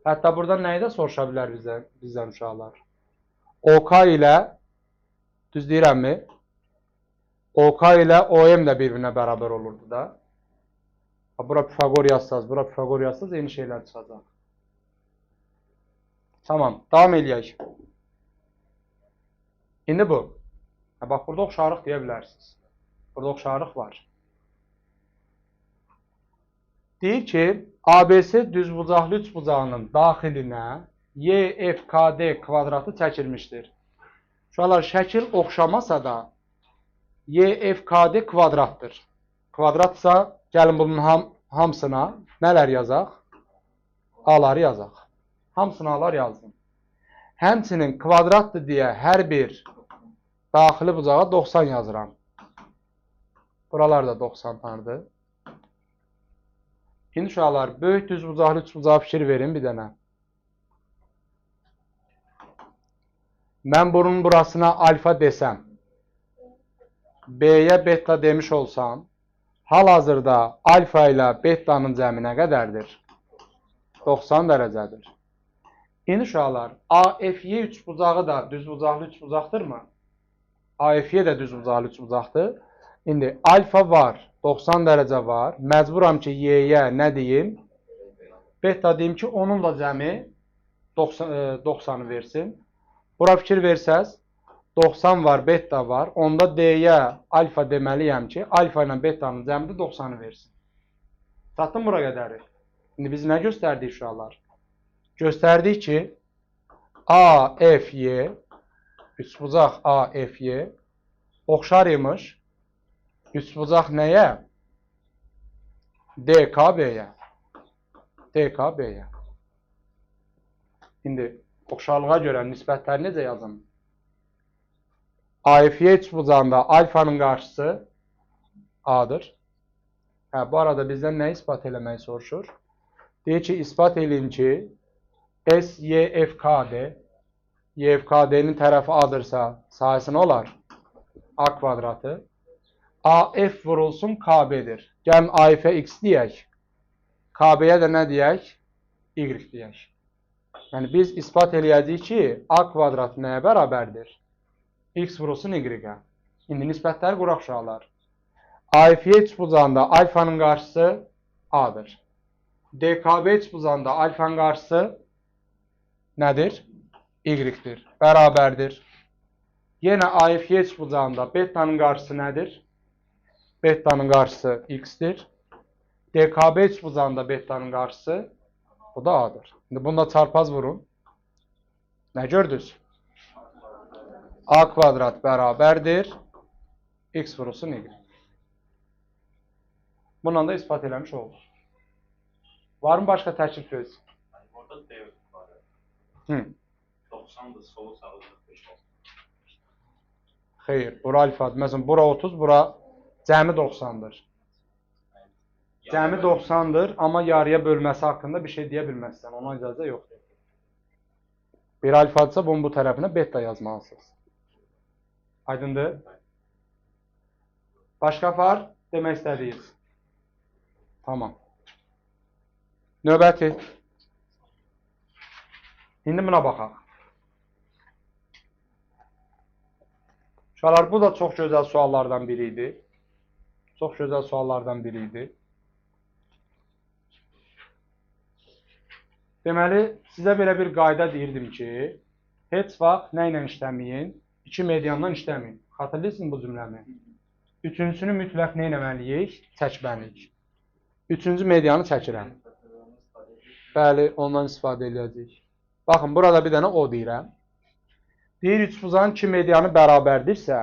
Hətta burada nəyi də soruşa bilər bizdən uşaqlar? OK ilə, düz deyirəmmi? OK ilə OM də bir-birinə bərabər olurdu da. Bura Pifagor yazsaz, bura Pifagor yazsaz, eyni şeylər çıxacaq. Tamam, davam eləyək. İndi bu. Bax, burada oxşarlıq deyə bilərsiniz. Burada oxşarlıq var. Deyir ki, ABC düzbucaqlı üçbucağının daxilinə YFKD kvadratı çəkilmişdir. Uşaqlar, şəkil oxşamasa da YFKD kvadratdır. Kvadratsa, gəlin bunun hamısına nələr yazaq? A'ları yazaq. Hamısını A'lar yazdım. Həmçinin kvadratdır deyə hər bir daxili bucağa 90 yazıram. Buralar da 90'lardır. İndi uşaqlar, böyük düzbucaqlı üçbucağa fikir verin bir dənə. Mən bunun burasına alfa desəm, B'yə beta demiş olsam, hal-hazırda alfa ilə betanın cəmi nə qədərdir? 90 dərəcədir. İndi uşaqlar, AFY üçbucağı da düzbucaqlı üçbucaqdırmı? AFY də düzbucaqlı üçbucaqdır. İndi alfa var, 90 dərəcə var. Məcburam ki, y'yə nə deyim? Beta deyim ki, onun da cəmi 90'ı versin. Bura fikir versəz, 90 var, beta var. Onda D'yə alfa deməliyəm ki, alfa ilə betanın cəmdə 90'ı versin. Satdım bura qədəri. İndi biz nə göstərdik uşaqlar? Göstərdik ki, AFY, üçbucaq AFY oxşar imiş. Üçbucaq nəyə? DKB-yə. DKB-yə. İndi oxşarlığa görə nisbətləri necə yazın? A-F-Y üçbucağında alfanın qarşısı A-dır. Hə, bu arada bizdən nə ispat eləməyi soruşur? Deyir ki, ispat eləyin ki, SYFKD, YFKD-nin tərəfi A-dırsa, sahəsi nə olar? A kvadratı. AF vurulsun KB-dir. Gəlin AF-ə X deyək. KB-yə də nə deyək? Y deyək. Yəni, biz ispat eləyəcəyik ki, A kvadratı nəyə bərabərdir? X vurulsun Y-ə. İndi nisbətləri quraq uşaqlar. AF-Y üçbucağında alfanın qarşısı A-dır. DKB üçbucağında alfanın qarşısı nədir? Y-dir. Bərabərdir. Yenə AF-Y üçbucağında betanın qarşısı nədir? Betanın qarşısı X-dir. DKB üçbucağında betanın qarşısı bu da A-dır. İndi bunda çarpaz vurun. Nə gördünüz? A kvadrat bərabərdir. X vurulsun Y. Bununla da ispat eləmiş oldu. Var mı başqa təklif söz? Orada D var. Hı. 90'dır, solu sağı 45 olsun. Xeyr, bura alfadır. Məsələn, bura 30, bura cəmi 90-dır. Cəmi 90-dır, amma yarıya bölməsi haqqında bir şey deyə bilməzsən. Ona icazə yoxdur. Bir alfadırsa, bunun bu tərəfinə beta yazmalısınız. Aydındır? Başqa var? Demək istədiyiniz. Tamam. Növbəti. İndi buna baxaq. Uşaqlar, bu da çox gözəl suallardan biri idi. Çox gözəl suallardan biri idi. Deməli, sizə belə bir qayda deyirdim ki, heç vaxt nə ilə işləməyin? İki mediandan işləməyin. Xatırlayırsınız bu cümləmi? Üçüncüsünü mütləq nə eləməliyik? Çəkməliyik. Üçüncü medianı çəkirəm. Bəli, ondan istifadə edəcəyik. Baxın, burada bir dənə O deyirəm. Deyir, üçbucağın iki medianı bərabərdirsə,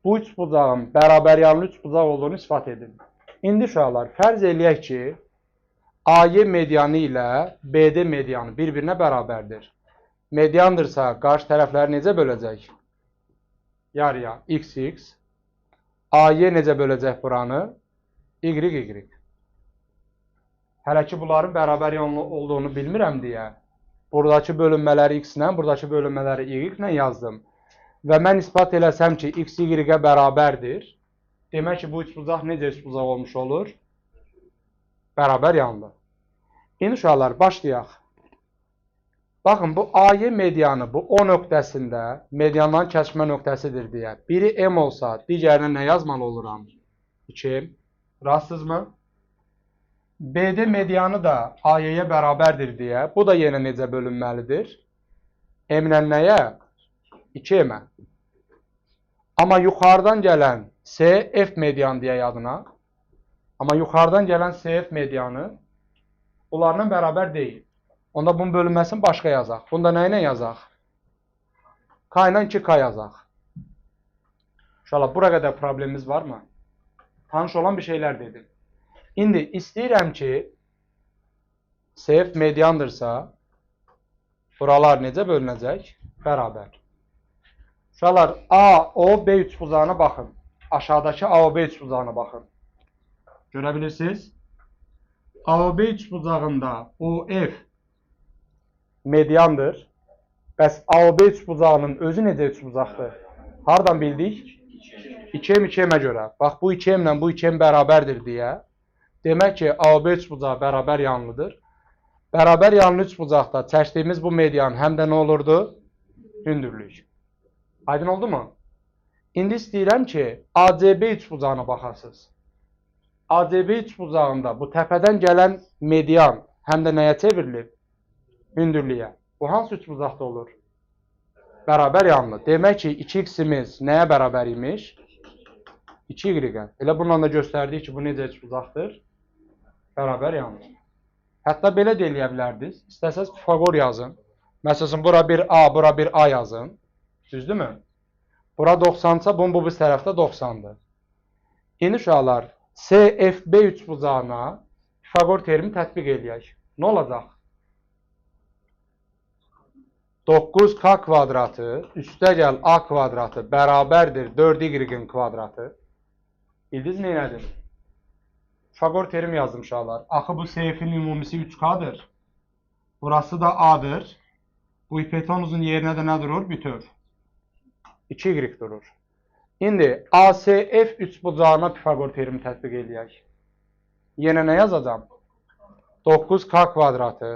bu üçbucağın bərabər yanlı üçbucaq olduğunu ispat edin. İndi uşaqlar, fərz eləyək ki, AY medianı ilə BD medianı bir-birinə bərabərdir. Mediandırsa, qarşı tərəfləri necə böləcək? Yarıya XX. AY necə böləcək buranı? YY. Hələ ki, bunların bərabər yanlı olduğunu bilmirəm deyə, buradakı bölünmələri X ilə, buradakı bölünmələri Y ilə yazdım. Və mən ispat eləsəm ki, X Y-ə bərabərdir. Demək ki, bu üçbucaq necə üçbucaq olmuş olur? Bərabər yanlı. İndi uşaqlar, başlayaq. Baxın, bu AY medianı, bu O nöqtəsində medianların kəsmə nöqtəsidir deyə. Biri M olsa, digərinə nə yazmalı oluram? 2M. Rastsızmı? BD medianı da AY-yə bərabərdir deyə. Bu da yenə necə bölünməlidir? M-lə nəyə? 2M-ə. Amma yuxarıdan gələn CF medianı deyə yadına. Amma yuxarıdan gələn CF medianı onlarla bərabər deyil. Onda bunun bölünməsini başqa yazaq. Bunda nə ilə yazaq? K ilə 2K yazaq. İnşallah, bura qədər problemimiz varmı? Tanış olan bir şeylər dedim. İndi istəyirəm ki, CF mediandırsa, buralar necə bölünəcək? Bərabər. Uşaqlar, AOB üçbucağına baxın. Aşağıdakı AOB üçbucağına baxın. Görə bilirsiniz? AOB üçbucağında OF mediandır. Bəs AOB üçbucağının özü necə üçbucaqdır? Hardan bildik? 2M 2M-ə görə. Bax, bu 2M ilə bu 2M bərabərdir deyə. Demək ki, AOB üçbucağı bərabər yanlıdır. Bərabər yanlı üçbucaqda çəkdiyimiz bu median həm də nə olurdu? Hündürlük. Aydın oldu mu? İndi istəyirəm ki, ACB üçbucağına baxasınız. ACB üçbucağında bu təpədən gələn median həm də nəyə çevrilir? Hündürlüyə. Bu hansı üçbucaqda olur? Bərabər yanlı. Demək ki, 2x-imiz nəyə bərabər imiş? 2y-ə. Elə bununla da göstərdik ki, bu necə üçbucaqdır? Bərabər yanlı. Hətta belə də eləyə bilərdiniz. İstəsəz Pifagor yazın. Məsələn, bura bir A, bura bir A yazın. Düzdürmü? Bura 90-sa, bunun bu tərəfdə 90-dır. İndi uşaqlar, CFB üçbucağına Pifagor terimi tətbiq eləyək. Nə olacaq? 9k kvadratı üstəgəl a kvadratı bərabərdir 4y-in kvadratı. Bildiniz neynədir? Pifagor terim yazdım uşaqlar. Axı bu seyfin ümumisi 3k'dır. Burası da a'dır. Bu hipotenuzun yerinə də nə durur? Bütöv. 2y durur. İndi ASF üçbucağına Pifagor terimi tətbiq edək. Yenə nə yazacağım? 9k kvadratı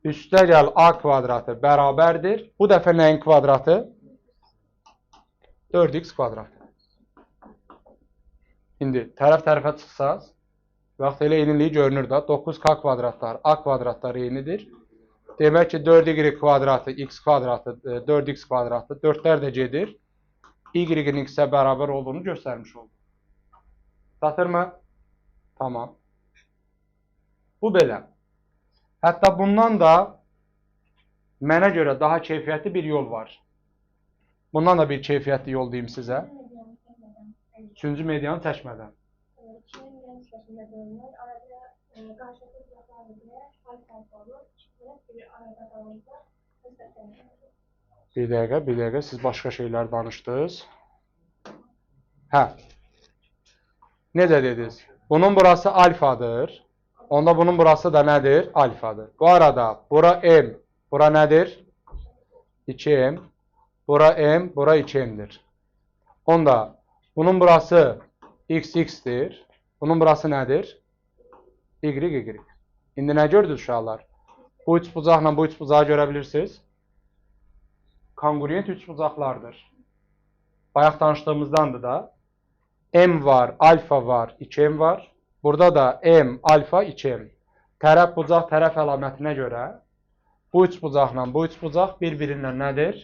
üstəgəl a kvadratı bərabərdir. Bu dəfə nəyin kvadratı? 4x kvadratı. İndi tərəf-tərəfə çıxsaz, vaxt elə eynilik görünür da. 9k kvadratlar a kvadratlar eynidir. Demək ki, 4y kvadratı x kvadratı 4x kvadratı 4'lər də gedir. Y-in x-ə bərabər olduğunu göstərmiş oldu. Çatırmı? Tamam. Bu belə. Hətta bundan da mənə görə daha keyfiyyətli bir yol var. Bundan da bir keyfiyyətli yol deyim sizə. Üçüncü medianı çəkmədən. Bir dəqiqə, siz başqa şeylər danışdınız. Hə. Necə dediniz? Bunun burası alfadır. Onda bunun burası da nədir? Alfadır. Bu arada bura m, bura nədir? 2m. Bura m, bura 2m'dir. Onda bunun burası x,x'dir. Bunun burası nədir? y,y. İndi nə gördünüz uşaqlar? Bu üçbucaqla bu üçbucağı görə bilirsiniz. Kongruent üçbucaqlardır. Bayaq danışdığımızdandır da. M var, alfa var, 2m var. Burada da m, alfa, 2m. Tərəf bucaq tərəf əlamətinə görə bu üçbucaqla bu üçbucaq bir-birindən nədir?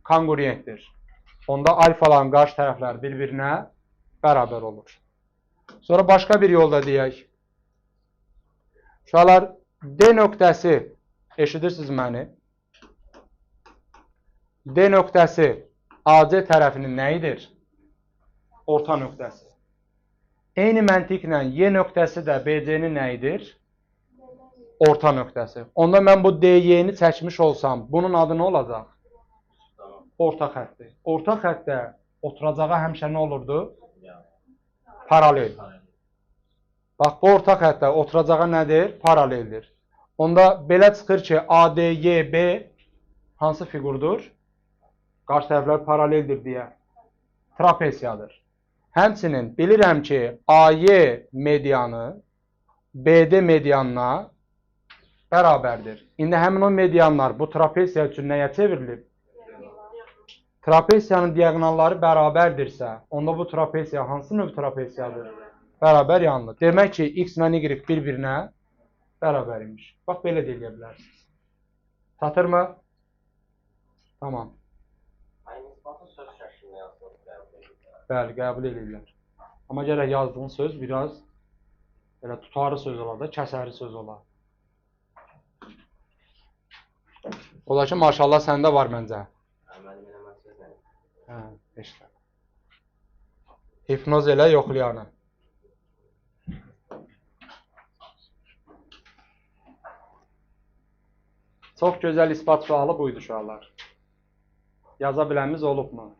Kongruentdir. Onda alfaların qarşı tərəfləri bir-birinə bərabər olur. Sonra başqa bir yolda deyək. Uşaqlar, D nöqtəsi, eşidirsiniz məni? D nöqtəsi AC tərəfinin nəyidir? Orta nöqtəsi. Eyni məntiqlə Y nöqtəsi də BC-nin nəyidir? Orta nöqtəsi. Onda mən bu DY-ni çəkmiş olsam, bunun adı nə olacaq? Orta xətti. Orta xəttə oturacağı həmişə nə olurdu? Paralel. Bax, bu orta xəttə oturacağı nədir? Paraleldir. Onda belə çıxır ki, ADYB hansı figurdur? Qarşı tərəflər paraleldir deyə. Trapesiyadır. Həmçinin bilirəm ki, AY medianı BD medianına bərabərdir. İndi həmin o medianlar bu trapesiya üçün nəyə çevrilib? Trapesiyanın diagonalları bərabərdirsə, onda bu trapesiya hansı növ trapesiyadır? Bərabər yanlı. Demək ki, x ilə y bir-birinə bərabər imiş. Bax, belə deyə bilərsiniz. Çatırmı? Tamam. Aynı isbatı söz şəklində yazılır. Bəli, qəbul edirlər. Amma gərək yazdığın söz biraz belə tutarı söz olar da, kəsəri söz olar. Ola ki, maşallah səndə var məncə. Mənim eləmən söz nə? Hə, eşlə. Hipnoz elə yoxlayanı. Çox gözəl ispat sualı buydu uşaqlar. Yaza bilənimiz olubmu?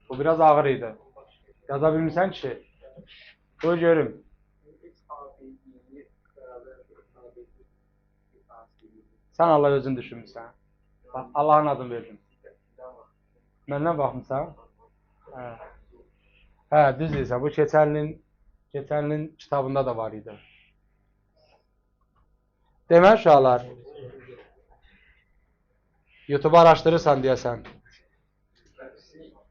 Bu biraz ağır idi. Yaza bilmirsən ki? Qoy görüm. Sən Allah özün düşünmüsən. Allahın adını verdin. Məndən baxmısan? Hə, düz deyirsən. Bu keçənlinin kitabında da var idi. Demək uşaqlar, YouTube araşdırırsan deyəsən.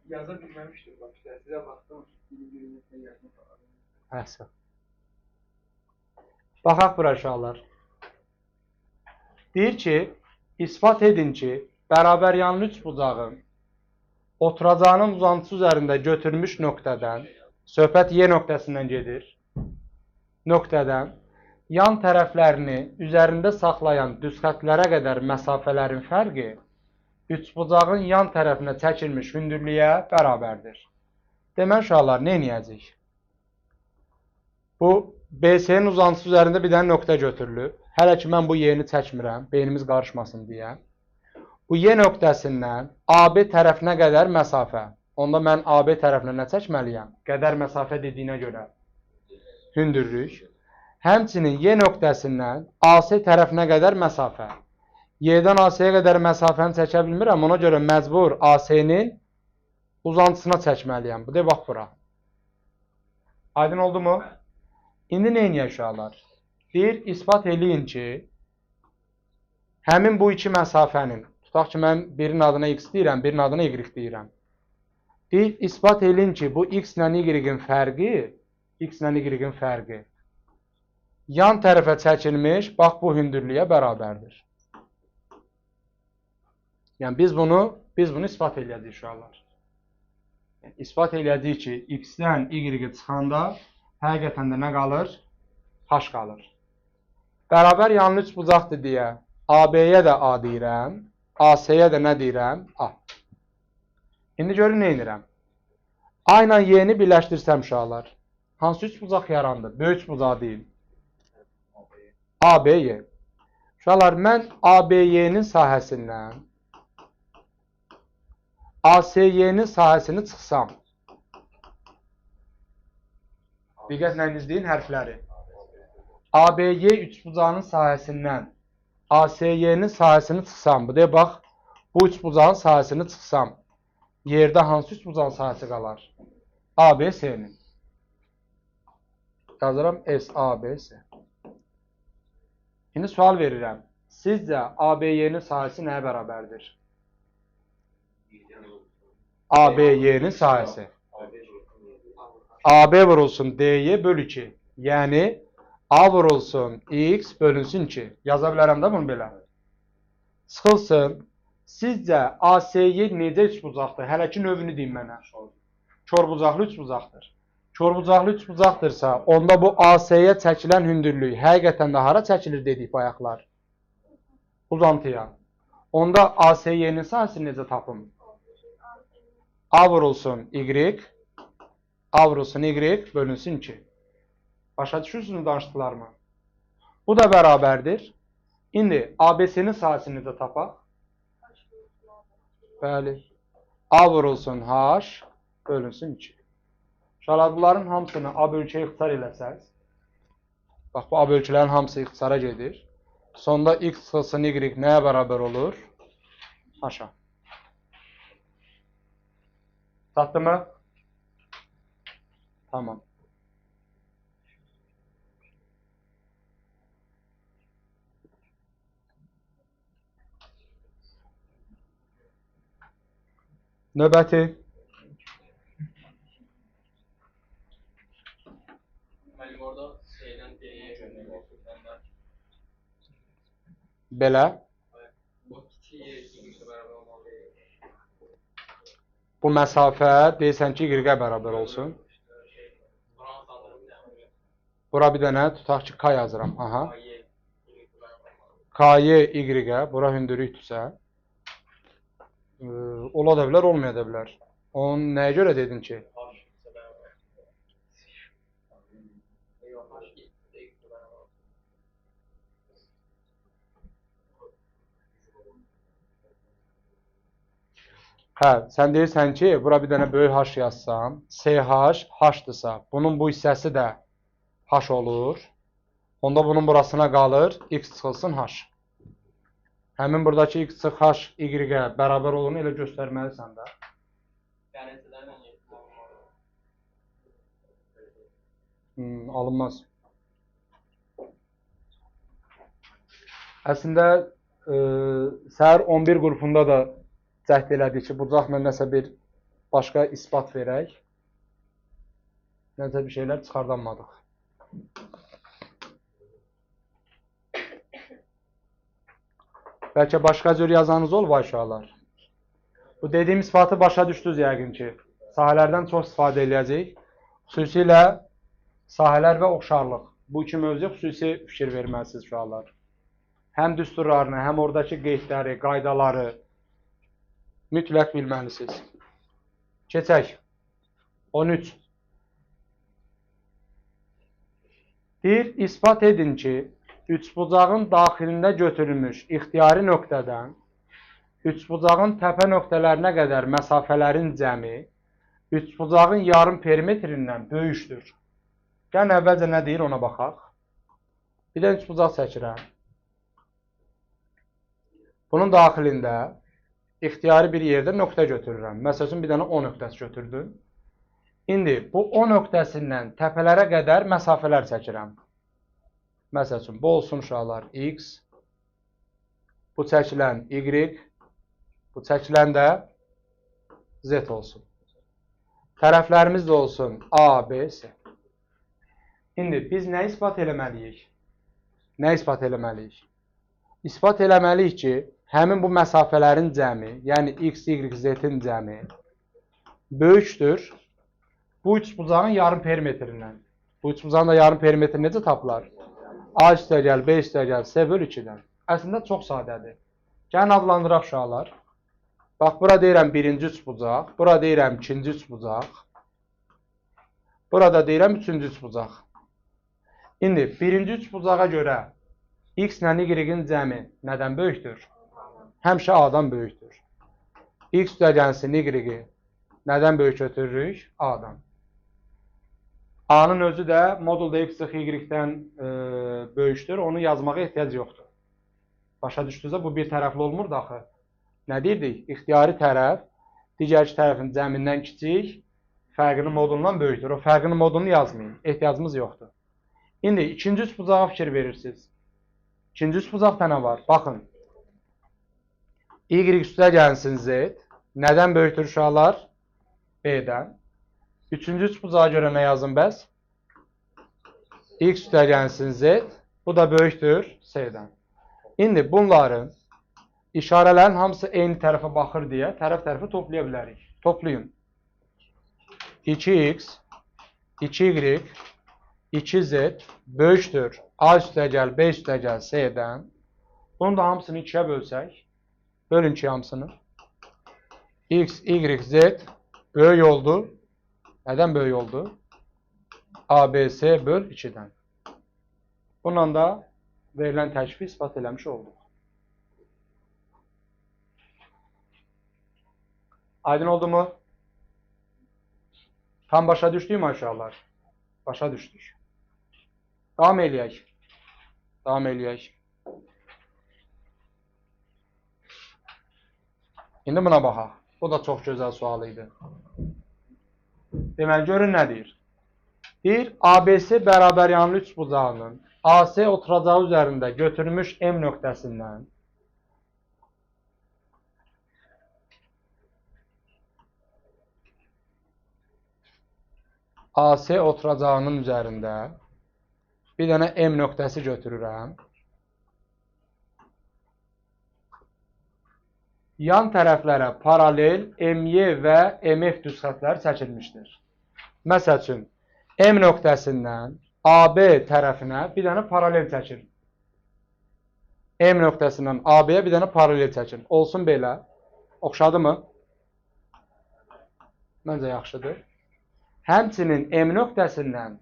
Yaza bilməmişdim. Bax, sizə baxdım. Əhsən. Baxaq bura uşaqlar. Deyir ki, ispat edin ki, bərabər yanlı üçbucağın oturacağının uzantısı üzərində götürmüş nöqtədən, söhbət Y nöqtəsindən gedir, nöqtədən yan tərəflərini üzərində saxlayan düz xətlərə qədər məsafələrin fərqi üçbucağın yan tərəfinə çəkilmiş hündürlüyə bərabərdir. Demək uşaqlar, nə edəcəyik? Bu BC-nin uzantısı üzərində bir dənə nöqtə götürülüb. Hələ ki mən bu Y-ni çəkmirəm, beynimiz qarışmasın deyə. Bu Y nöqtəsindən AB tərəfinə qədər məsafə. Onda mən AB tərəfinə nə çəkməliyəm? Qədər məsafə dediyinə görə hündürlük. Həmçinin Y nöqtəsindən AC tərəfinə qədər məsafə. Y-dən AC-yə qədər məsafəni çəkə bilmirəm, ona görə məcbur AC-nin uzantısına çəkməliyəm. Bu da bax bura. Aydın oldu mu? İndi nə edək uşaqlar? Deyir, ispat eləyin ki, həmin bu iki məsafənin, tutaq ki, mən birinin adına x deyirəm, birinin adına y deyirəm. Deyir, ispat eləyin ki, bu x ilə y-in fərqi yan tərəfə çəkilmiş, bax bu hündürlüyə bərabərdir. Yəni, biz bunu ispat eləyəcəyik uşaqlar. İspat eləyəcəyik ki, x-dən y-i çıxanda həqiqətən də nə qalır? H qalır. Bərabər yanlı üç bucaqdır deyə AB-yə də A deyirəm, AC-yə də nə deyirəm? A. İndi görün nə edirəm? A ilə Y-ni birləşdirsəm uşaqlar. Hansı üç bucaq yarandı? Böyük bucaq deyil. ABY. Uşaqlar, mən ABY-nin sahəsindən ASY-nin sahəsini çıxsam. Diqqətlə izləyin hərfləri. ABY üçbucağının sahəsindən ASY-nin sahəsini çıxsam. Bu da bax, bu üçbucağın sahəsini çıxsam. Yerdə hansı üçbucağın sahəsi qalar? ABS-nin. Yazıram SABS. İndi sual verirəm. Sizcə ABY-nin sahəsi nəyə bərabərdir? ABY-nin sahəsi. AB vurulsun DY bölü 2. Yəni, A vurulsun X bölünsün 2. Yaza bilərəm də bunu belə. Sıxılsın. Sizcə ASY necə üçbucaqdır? Hələ ki növünü deyin mənə. Körbucaqlı üçbucaqdır. Körbucaqlı üçbucaqdırsa, onda bu AS-yə çəkilən hündürlük həqiqətən də hara çəkilir dedik bayaqlar? Uzantıya. Onda ASY-nin sahəsini necə tapım? A vurulsun Y, A vurulsun Y bölünsün 2. Başa düşürsünüz danışdıqlarımı? Bu da bərabərdir. İndi ABS-nin sahəsini necə tapaq? Bəli. A vurulsun H bölünsün 2. Uşaqlar, bunların hamısını A bölgəyə ixtisar eləsəz, bax, bu A bölgələrin hamısı ixtisara gedir. Sonda x çıxılsın y nəyə bərabər olur? H-a. Çatdı mı? Tamam. Növbəti. Müəllim, orada şeydən D-yə göndərir. Belə. Bu kiçik y-ə bərabər olmalı. Bu məsafə deyirsən ki, y-ə bərabər olsun. Bura bir dənə tutaq ki, K yazıram. Aha. K-yə, y-ə, bura hündürlükdürsə, ola da bilər, olmaya da bilər. Onu nəyə görə dedin ki? Hə, sən deyirsən ki, bura bir dənə böyük H yazsam, SH, H-dırsa, bunun bu hissəsi də H olur. Onda bunun burasına qalır, X çıxılsın H. Həmin buradakı X çıx H, Y-ə bərabər olduğunu elə göstərməlisən də. Alınmaz. Əslində, səhər 11 qrupunda da cəhd elədik ki, bucaqla nəsə bir başqa ispat verək. Nəsə bir şeylər çıxardanmadıq. Bəlkə başqa cür yazanız olub aşağılar. Bu dediyim isbatı başa düşdünüz yəqin ki. Sahələrdən çox istifadə edəcəyik. Xüsusilə sahələr və oxşarlıq. Bu iki mövzuya xüsusi fikir verməlisiniz uşaqlar. Həm düsturlarını, həm oradakı qeydləri, qaydaları mütləq bilməlisiniz. Keçək. 13. Deyir, ispat edin ki, üçbucağın daxilində götürülmüş ixtiyari nöqtədən üçbucağın təpə nöqtələrinə qədər məsafələrin cəmi üçbucağın yarım perimetrindən böyükdür. Gəlin əvvəlcə nə deyir ona baxaq. Bir də üçbucaq çəkirəm. Bunun daxilində ixtiyari bir yerdə nöqtə götürürəm. Məsəl üçün bir dənə O nöqtəsi götürdüm. İndi bu O nöqtəsindən təpələrə qədər məsafələr çəkirəm. Məsəl üçün bu olsun uşaqlar X, bu çəkilən Y, bu çəkilən də Z olsun. Tərəflərimiz də olsun A, B, C. İndi biz nə isbat eləməliyik? Nə isbat eləməliyik? İsbat eləməliyik ki, həmin bu məsafələrin cəmi, yəni X, Y, Z-in cəmi böyükdür bu üçbucağın yarım perimetrindən. Bu üçbucağın da yarım perimetri necə tapılar? A üstəgəl, B üstəgəl, C böl 2-dən. Əslində çox sadədir. Gəlin adlandıraq uşaqlar. Bax, bura deyirəm birinci üçbucaq, bura deyirəm ikinci üçbucaq, burada deyirəm üçüncü üçbucaq. İndi birinci üçbucağa görə X ilə Y-in cəmi nədən böyükdür? Həmişə A-dan böyükdür. X üstəgəlsin Y-i nədən böyük götürürük? A-dan. A-nın özü də modulda X Y-dən böyükdür. Onu yazmağa ehtiyac yoxdur. Başa düşdünüzsə, bu bir tərəfli olmur da axı. Nə deyirdik? İxtiyari tərəf digər iki tərəfin cəmindən kiçik, fərqinin modulundan böyükdür. O fərqinin modulunu yazmayın. Ehtiyacımız yoxdur. İndi ikinci üçbucağa fikir verirsiniz. İkinci üçbucaqda nə var? Baxın. Y üstəgəlsin Z. Nədən böyükdür uşaqlar? B-dən. Üçüncü üçbucağa görə nə yazın bəs? X üstəgəlsin Z. Bu da böyükdür C-dən. İndi bunların işarələrin hamısı eyni tərəfə baxır deyə tərəf-tərəfə toplaya bilərik. Toplayın. 2x, 2y, 2z böyükdür A üstəgəl, B üstəgəl C-dən. Bunun da hamısını 2-yə bölsək. Bölün 2 hamısını. X, y, z böyük oldu. Nədən böyük oldu? A, B, C böl 2-dən. Bununla da verilən təklifi ispat eləmiş olduq. Aydın oldu mu? Tam başa düşdük mü aşağılar? Başa düşdük. Davam eləyək. Davam eləyək. İndi buna baxaq. Bu da çox gözəl sual idi. Deməli, görün nə deyir? Deyir, ABC bərabər yanlı üçbucağının AC oturacağı üzərində götürülmüş M nöqtəsindən AC oturacağının üzərində bir dənə M nöqtəsi götürürəm. Yan tərəflərə paralel MY və MF düz xətləri çəkilmişdir. Məsəl üçün, M nöqtəsindən AB tərəfinə bir dənə paralel çəkir. M nöqtəsindən AB-yə bir dənə paralel çəkir. Olsun belə. Oxşadı mı? Məncə yaxşıdır. Həmçinin M nöqtəsindən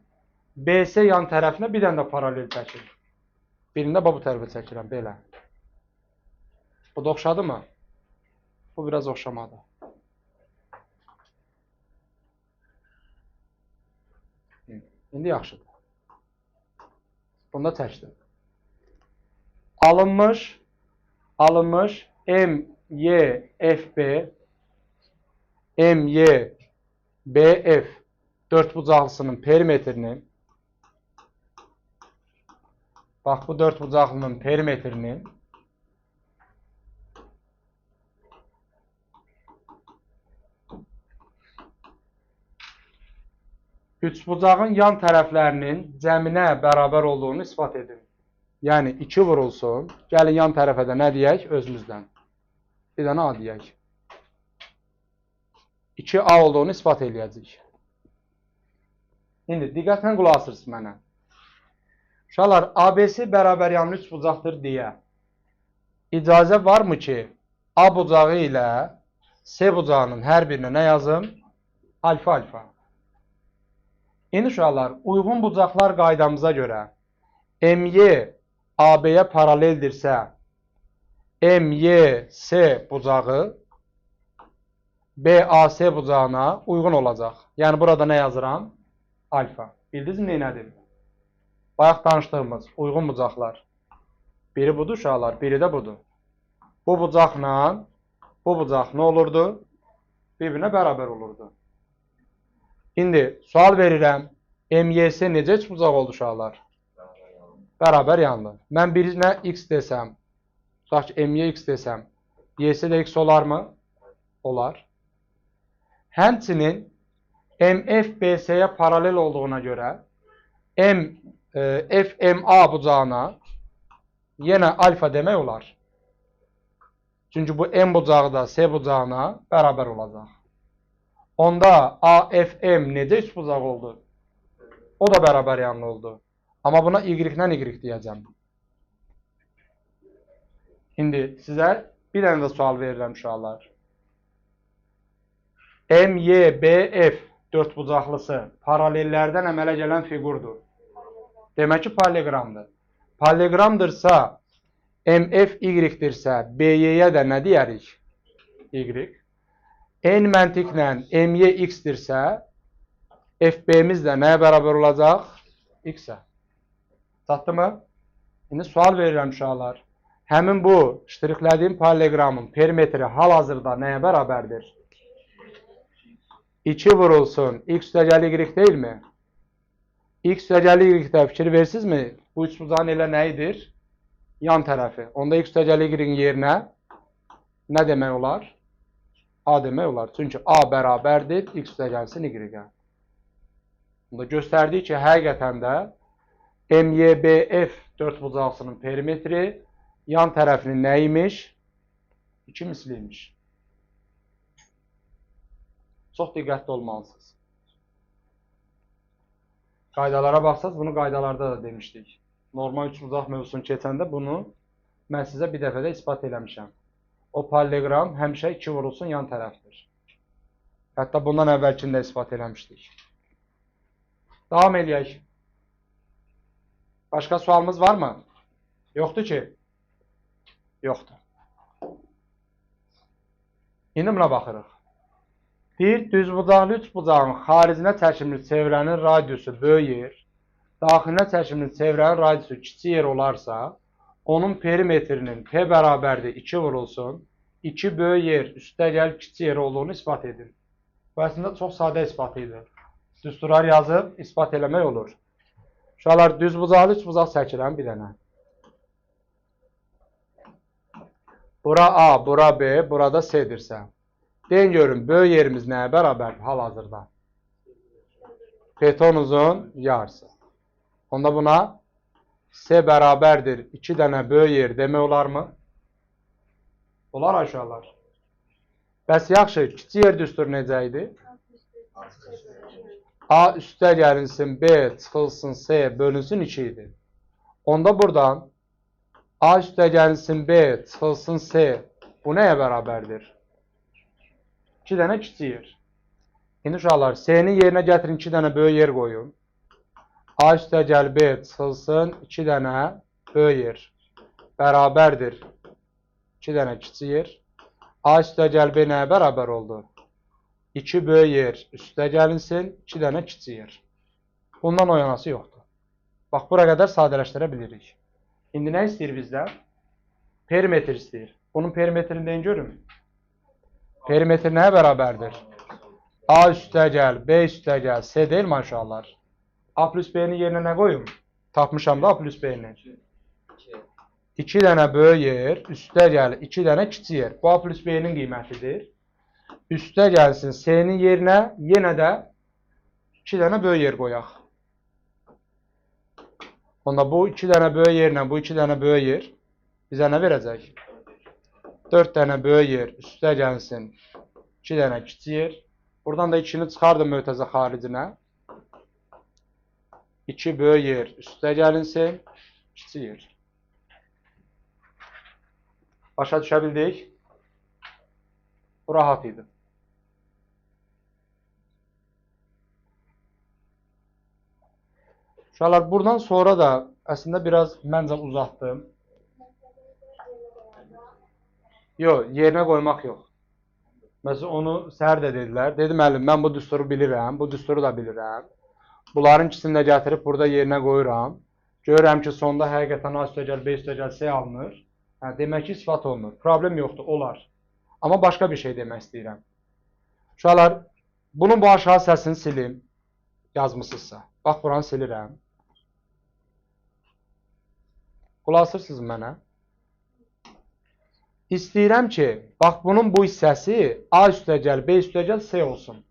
BC yan tərəfinə bir dənə də paralel çəkir. Birində bu tərəfə çəkirəm. Belə. Bu da oxşadı mı? Bu biraz oxşamadı. İndi yaxşıdır. Bunu da çəkdim. Alınmış MYFB MYBF dörtbucaqlısının perimetrinin bax bu dörtbucaqlının perimetrinin üçbucağın yan tərəflərinin cəminə bərabər olduğunu ispat edin. Yəni 2 vurulsun. Gəlin yan tərəfə də nə deyək? Özümüzdən. Bir dənə A deyək. 2A olduğunu ispat eləyəcəyik. İndi diqqətlə qulaq asırsınız mənə. Uşaqlar, ABC bərabər yanlı üçbucaqdır deyə icazə varmı ki, A bucağı ilə C bucağının hər birinə nə yazım? Alfa. İndi uşaqlar, uyğun bucaqlar qaydamıza görə MY AB-yə paraleldirsə, MYS bucağı BAS bucağına uyğun olacaq. Yəni burada nə yazıram? Alfa. Bildiniz mi nədir? Bayaq danışdığımız uyğun bucaqlar. Biri budur uşaqlar, biri də budur. Bu bucaqla bu bucaq nə olurdu? Bir-birinə bərabər olurdu. İndi sual verirəm. MYS necə üç bucaq oldu uşaqlar? Bərabər yandı. Mən birinə x desəm, tutaq ki, MY x desəm, YS də x olarmı? Olar. Həmçinin MF BS-yə paralel olduğuna görə FMA bucağına yenə alfa demək olar. Çünki bu M bucağı da S bucağına bərabər olacaq. Onda AFM necə üç bucaq oldu? O da bərabər yanlı oldu. Amma buna Y-dən Y deyəcəm. İndi sizə bir dənə də sual verirəm uşaqlar. MYBF dörtbucaqlısı paralellərdən əmələ gələn fiqurdur. Demək ki, paralleqramdır. Paralleqramdırsa, MF Y-dirsə, BY-yə də nə deyərik? Y. Eyni məntiqlə MY X-dirsə, FB-miz də nəyə bərabər olacaq? X-ə. Çatdı mı? İndi sual verirəm uşaqlar. Həmin bu ştrixlədiyim paralleqramın perimetri hal-hazırda nəyə bərabərdir? 2 vurulsun. X üstəgəli Y deyilmi? X üstəgəli Y-də fikir versizmi? Bu üç bucağın elə nə idir? Yan tərəfi. Onda X üstəgəli Y-in yerinə nə demək olar? A demək olar. Çünki A bərabərdir X üstəgəlsin Y-ə. Bunda göstərdik ki, həqiqətən də MYBF dörtbucaqlısının perimetri yan tərəfinin nə imiş? 2 misliymiş. Çox diqqətli olmalısınız. Qaydalara baxsaq, bunu qaydalarda da demişdik. Normal üçbucaq mövzusunu keçəndə bunu mən sizə bir dəfə də ispat eləmişəm. O paralleqram həmişə 2 vurulsun yan tərəfdir. Hətta bundan əvvəlkində ispat eləmişdik. Davam eləyək. Başqa sualımız varmı? Yoxdur ki? Yoxdur. İndi buna baxırıq. Bir düzbucaqlı üçbucağın xaricinə çəkilmiş çevrənin radiusu böyük yer, daxilinə çəkilmiş çevrənin radiusu kiçik yer olarsa, onun perimetrinin P bərabərdir 2 vurulsun, 2 böyük yer üstəgəl kiçik yer olduğunu ispat edin. Bu əslində çox sadə ispat idi. Düsturlar yazıb ispat eləmək olur. Uşaqlar düzbucaqlı üçbucaq çəkirəm bir dənə. Bura A, bura B, burada C-dirsə. Deyin görün, böyük yerimiz nəyə bərabərdir hal-hazırda? Betonuzun yarısı. Onda buna C bərabərdir 2 dənə böyük yer demək olarmı? Olar aşağılar. Bəs yaxşı, kiçik yer düsturu necə idi? A üstə gəlinsin B, çıxılsın C, bölünsün 2 idi. Onda buradan A üstə gəlinsin B, çıxılsın C, bu nəyə bərabərdir? 2 dənə kiçik yer. İndi uşaqlar, C-nin yerinə gətirin 2 dənə böyük yer qoyun. A üstə gəl B, çıxılsın 2 dənə böyük yer. Bərabərdir 2 dənə kiçik yer. A üstə gəl B nəyə bərabər oldu? 2 böyük yer üstə gəlinsin, 2 dənə kiçik yer. Bundan o yanası yoxdur. Bax, bura qədər sadələşdirə bilirik. İndi nə istəyir bizdən? Perimetr istəyir. Bunun perimetrini deyin görün. Perimetr nəyə bərabərdir? A üstə gəl, B üstə gəl, C deyil mi aşağılar? A plus B-nin yerinə nə qoyum? Tapmışam da A plus B-ni. 2 dənə böyük yer, üstə gəl, 2 dənə kiçik yer. Bu A plus B-nin qiymətidir. Üstə gəlsin C-nin yerinə yenə də 2 dənə böyük yer qoyaq. Onda bu 2 dənə böyük yerlə bu 2 dənə böyük yer bizə nə verəcək? 4 dənə böyük yer üstə gəlsin 2 dənə kiçik yer. Buradan da 2-ni çıxardım mötəzə xaricinə. 2 böyük yer üstə gəlinsin, kiçik yer. Başa düşə bildik? Bu rahat idi. Uşaqlar, buradan sonra da Əslində biraz məncə uzatdım. Yox, yerinə qoymaq yox. Məsələn, onu səhər də dedilər. Dedim, müəllim, mən bu düsturu bilirəm, bu düsturu da bilirəm. Bunların ikisini də gətirib burada yerinə qoyuram. Görürəm ki, sonda həqiqətən A üstəgəl, B üstəgəl, C alınır. Hə, demək ki, isbat olunur. Problem yoxdur, olar. Amma başqa bir şey demək istəyirəm. Uşaqlar, bunun bu aşağı səsini silim. Yazmısınızsa. Bax, buranı silirəm. Qulaq asırsınız mənə. İstəyirəm ki, bax, bunun bu hissəsi A üstəgəl, B üstəgəl, C olsun.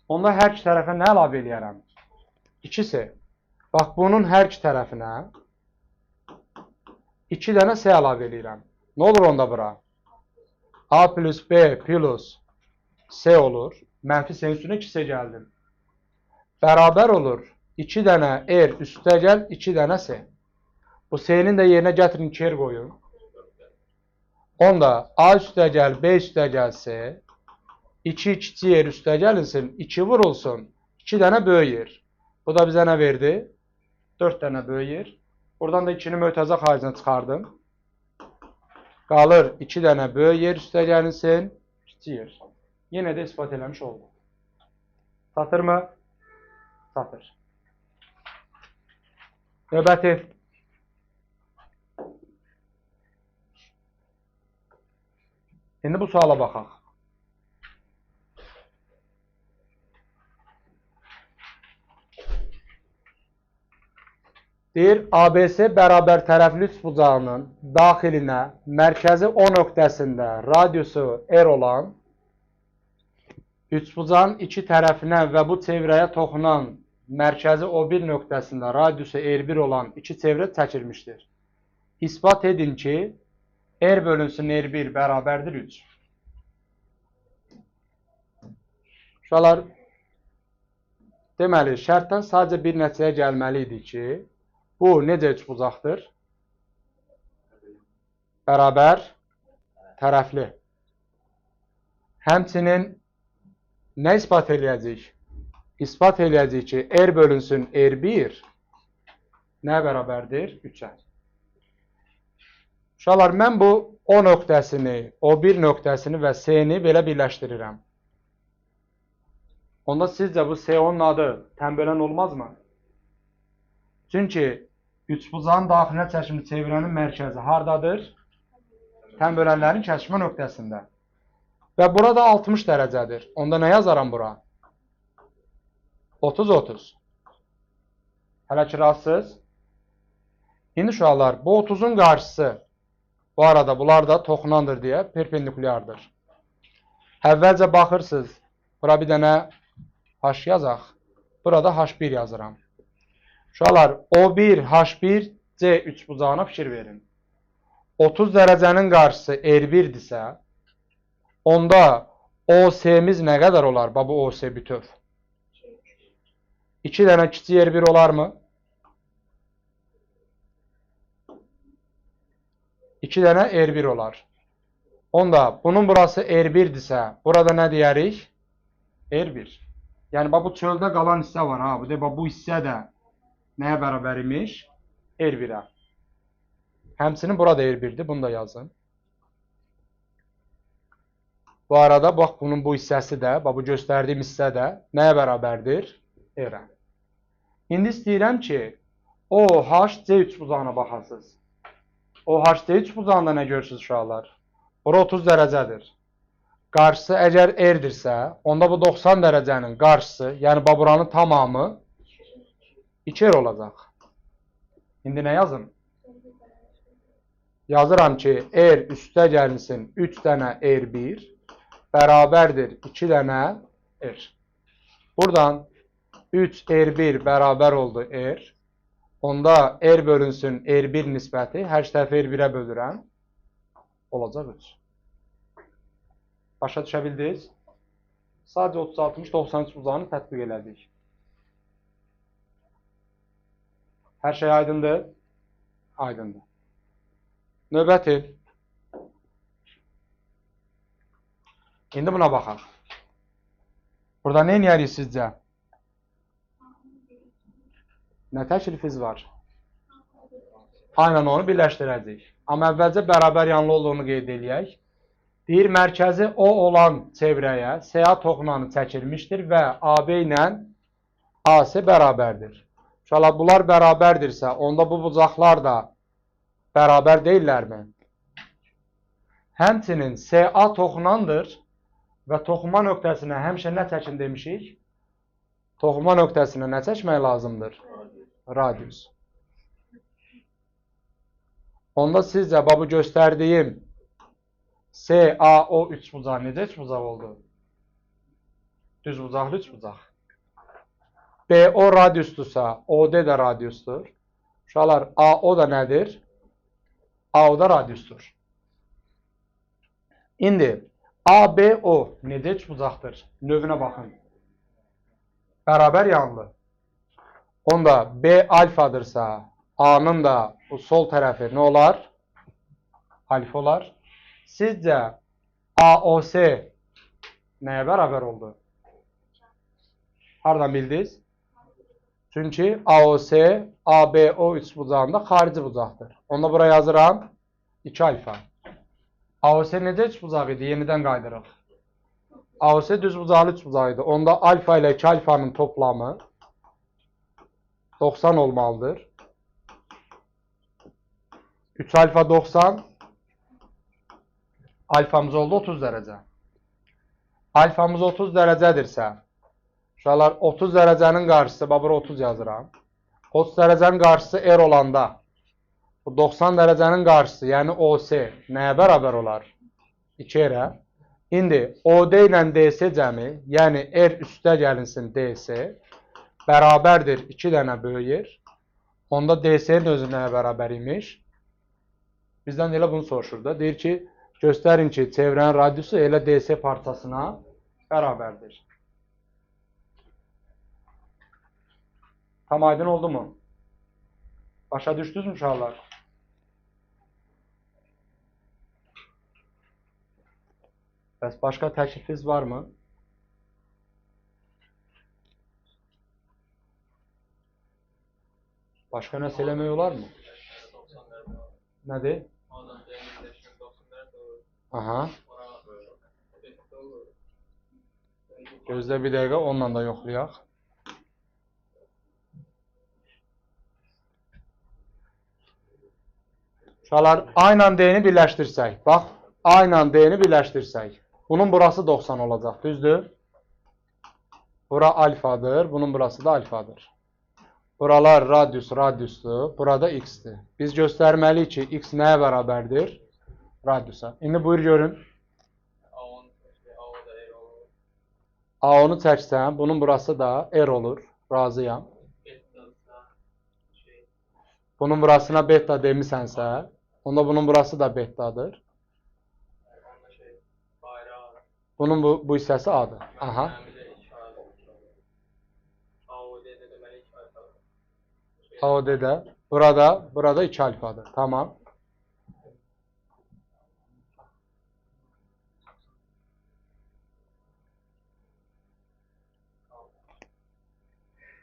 Onda hər iki tərəfə nə əlavə eləyərəm? 2C. Bax, bunun hər iki tərəfinə 2 dənə C əlavə eləyirəm. Nə olur onda bura? A plus B plus C olur. Mənfi C üstünə 2C gəldim. Bərabər olur 2 dənə R üstəgəl 2 dənə C. Bu C-nin də yerinə gətirin 2 R qoyun. Onda A üstəgəl B üstəgəl C 2 kiçik yer üstəgəlinsin, 2 vurulsun, 2 dənə böyük yer. Bu da bizə nə verdi? 4 dənə böyük yer. Buradan da 2-ni mötərizə xaricinə çıxardım. Qalır 2 dənə böyük yer üstəgəlinsin, kiçik yer. Yenə də ispat eləmiş oldu. Çatırmı? Çatır. Növbəti. İndi bu suala baxaq. Deyir, ABC bərabər tərəfli üçbucağının daxilinə mərkəzi O nöqtəsində radiusu R olan üçbucağın iki tərəfinə və bu çevrəyə toxunan mərkəzi O1 nöqtəsində radiusu R1 olan iki çevrə çəkilmişdir. İsbat edin ki, R bölünsün R1 bərabərdir 3. Uşaqlar, deməli, şərtdən sadəcə bir nəticəyə gəlməli idi ki, bu necə üçbucaqdır? Bərabər tərəfli. Həmçinin nə ispat eləyəcəyik? İspat eləyəcəyik ki, R bölünsün R1 nə bərabərdir? 3-ə. Uşaqlar, mən bu O nöqtəsini, O1 nöqtəsini və C-ni belə birləşdirirəm. Onda sizcə bu C-nin adı tənbölən olmazmı? Çünki üçbucağın daxilinə çəkimli çevrənin mərkəzi hardadır? Tənbölənlərin kəsişmə nöqtəsində. Və burada 60 dərəcədir. Onda nə yazaram bura? 30-30. Hələ ki, rastsız. İndi uşaqlar, bu 30-un qarşısı bu arada bunlar da toxunandır deyə perpendikulyardır. Əvvəlcə baxırsınız, bura bir dənə H yazaq. Burada H1 yazıram. Uşaqlar, O1, H1, C üçbucağına fikir verin. 30 dərəcənin qarşısı R1-dirsə, onda OC-miz nə qədər olar? Bu OC bütöv. 2 dənə kiçik R1 olarmı? 2 dənə R1 olar. Onda bunun burası R1-dirsə, burada nə deyərik? R1. Yəni, bu çöldə qalan hissə var. Bu hissə də nəyə bərabər imiş? R1-ə. Həmçinin burada R1-dir. Bunu da yazın. Bu arada, bax, bunun bu hissəsi də, bu göstərdiyim hissə də nəyə bərabərdir? R-ə. İndi istəyirəm ki, OHC üçbucağına baxasınız. OHC üçbucağında nə görürsünüz uşaqlar? Bura 30 dərəcədir. Qarşısı əgər R-dirsə, onda bu 90 dərəcənin qarşısı, yəni buranın tamamı 2R olacaq. İndi nə yazın? Yazıram ki, R üstə gəlinsin 3 dənə R1 bərabərdir 2 dənə R. Buradan 3R1 bərabər oldu R. Onda R bölünsün R1 nisbəti, hər iki tərəfi R1-ə bölürəm. Olacaq 3. Başa düşə bildiniz? Sadəcə 30-60-93 bucağını tətbiq elədik. Hər şey aydındır? Aydındır. Növbəti. İndi buna baxaq. Burada nə edərik sizcə? Nə təklifiniz var? Aynen onu birləşdirəcəyik. Amma əvvəlcə bərabər yanlı olduğunu qeyd eləyək. Deyir, mərkəzi O olan çevrəyə SA toxunanı çəkilmişdir və AB ilə AC bərabərdir. Uşaqlar, bunlar bərabərdirsə, onda bu bucaqlar da bərabər deyillərmi? Həmçinin SA toxunandır və toxunma nöqtəsinə həmişə nə çəkin demişik? Toxunma nöqtəsinə nə çəkmək lazımdır? Radius. Onda sizcə bu göstərdiyim CAO üçbucağı necə üçbucaq oldu? Düzbucaqlı üçbucaq. BO radiusdursa, OD də radiusdur. Uşaqlar, AO da nədir? AO da radiusdur. İndi ABO necə üçbucaqdır? Növünə baxın. Bərabər yanlı. Onda B alfadırsa, A'nın da bu sol tərəfi nə olar? Alfa olar. Sizcə AOC nəyə bərabər oldu? Hardan bildiniz? Çünki AOC, ABO üçbucağında xarici bucaqdır. Onda bura yazıram 2 alfa. AOC necə üçbucaq idi? Yenidən qaydırıq. AOC düzbucaqlı üçbucaq idi. Onda alfa ilə 2 alfanın toplamı 90 olmalıdır. 3 alfa 90. Alfamız oldu 30 dərəcə. Alfamız 30 dərəcədirsə, uşaqlar 30 dərəcənin qarşısı, bura 30 yazıram. 30 dərəcənin qarşısı R olanda, bu 90 dərəcənin qarşısı, yəni OC nəyə bərabər olar? 2R-ə. İndi OD ilə DC cəmi, yəni R üstə gəlinsin DC, bərabərdir 2 dənə böyüyür. Onda DC-nin özü nəyə bərabər imiş? Bizdən elə bunu soruşur da. Deyir ki, göstərin ki, çevrənin radiusu elə DC parçasına bərabərdir. Tam aydın oldu mu? Başa düşdünüz mü uşaqlar? Bəs başqa təklifiniz varmı? Başqa nəsə eləmək olarmı? Nədir? Aha. Gözlə bir dəqiqə, onunla da yoxlayaq. Uşaqlar, A ilə D-ni birləşdirsək, bax, A ilə D-ni birləşdirsək, bunun burası 90 olacaq, düzdür? Bura alfadır, bunun burası da alfadır. Buralar radiusdur, burada x-dir. Biz göstərməliyik ki, x nəyə bərabərdir? Radiusa. İndi buyur görün. A10-u çəksəm, bunun burası da R olur, razıyam. Bunun burasına beta demisənsə, onda bunun burası da betadır. Bunun bu hissəsi A-dır. Aha. AOD-də, burada 2 alfadır. Tamam.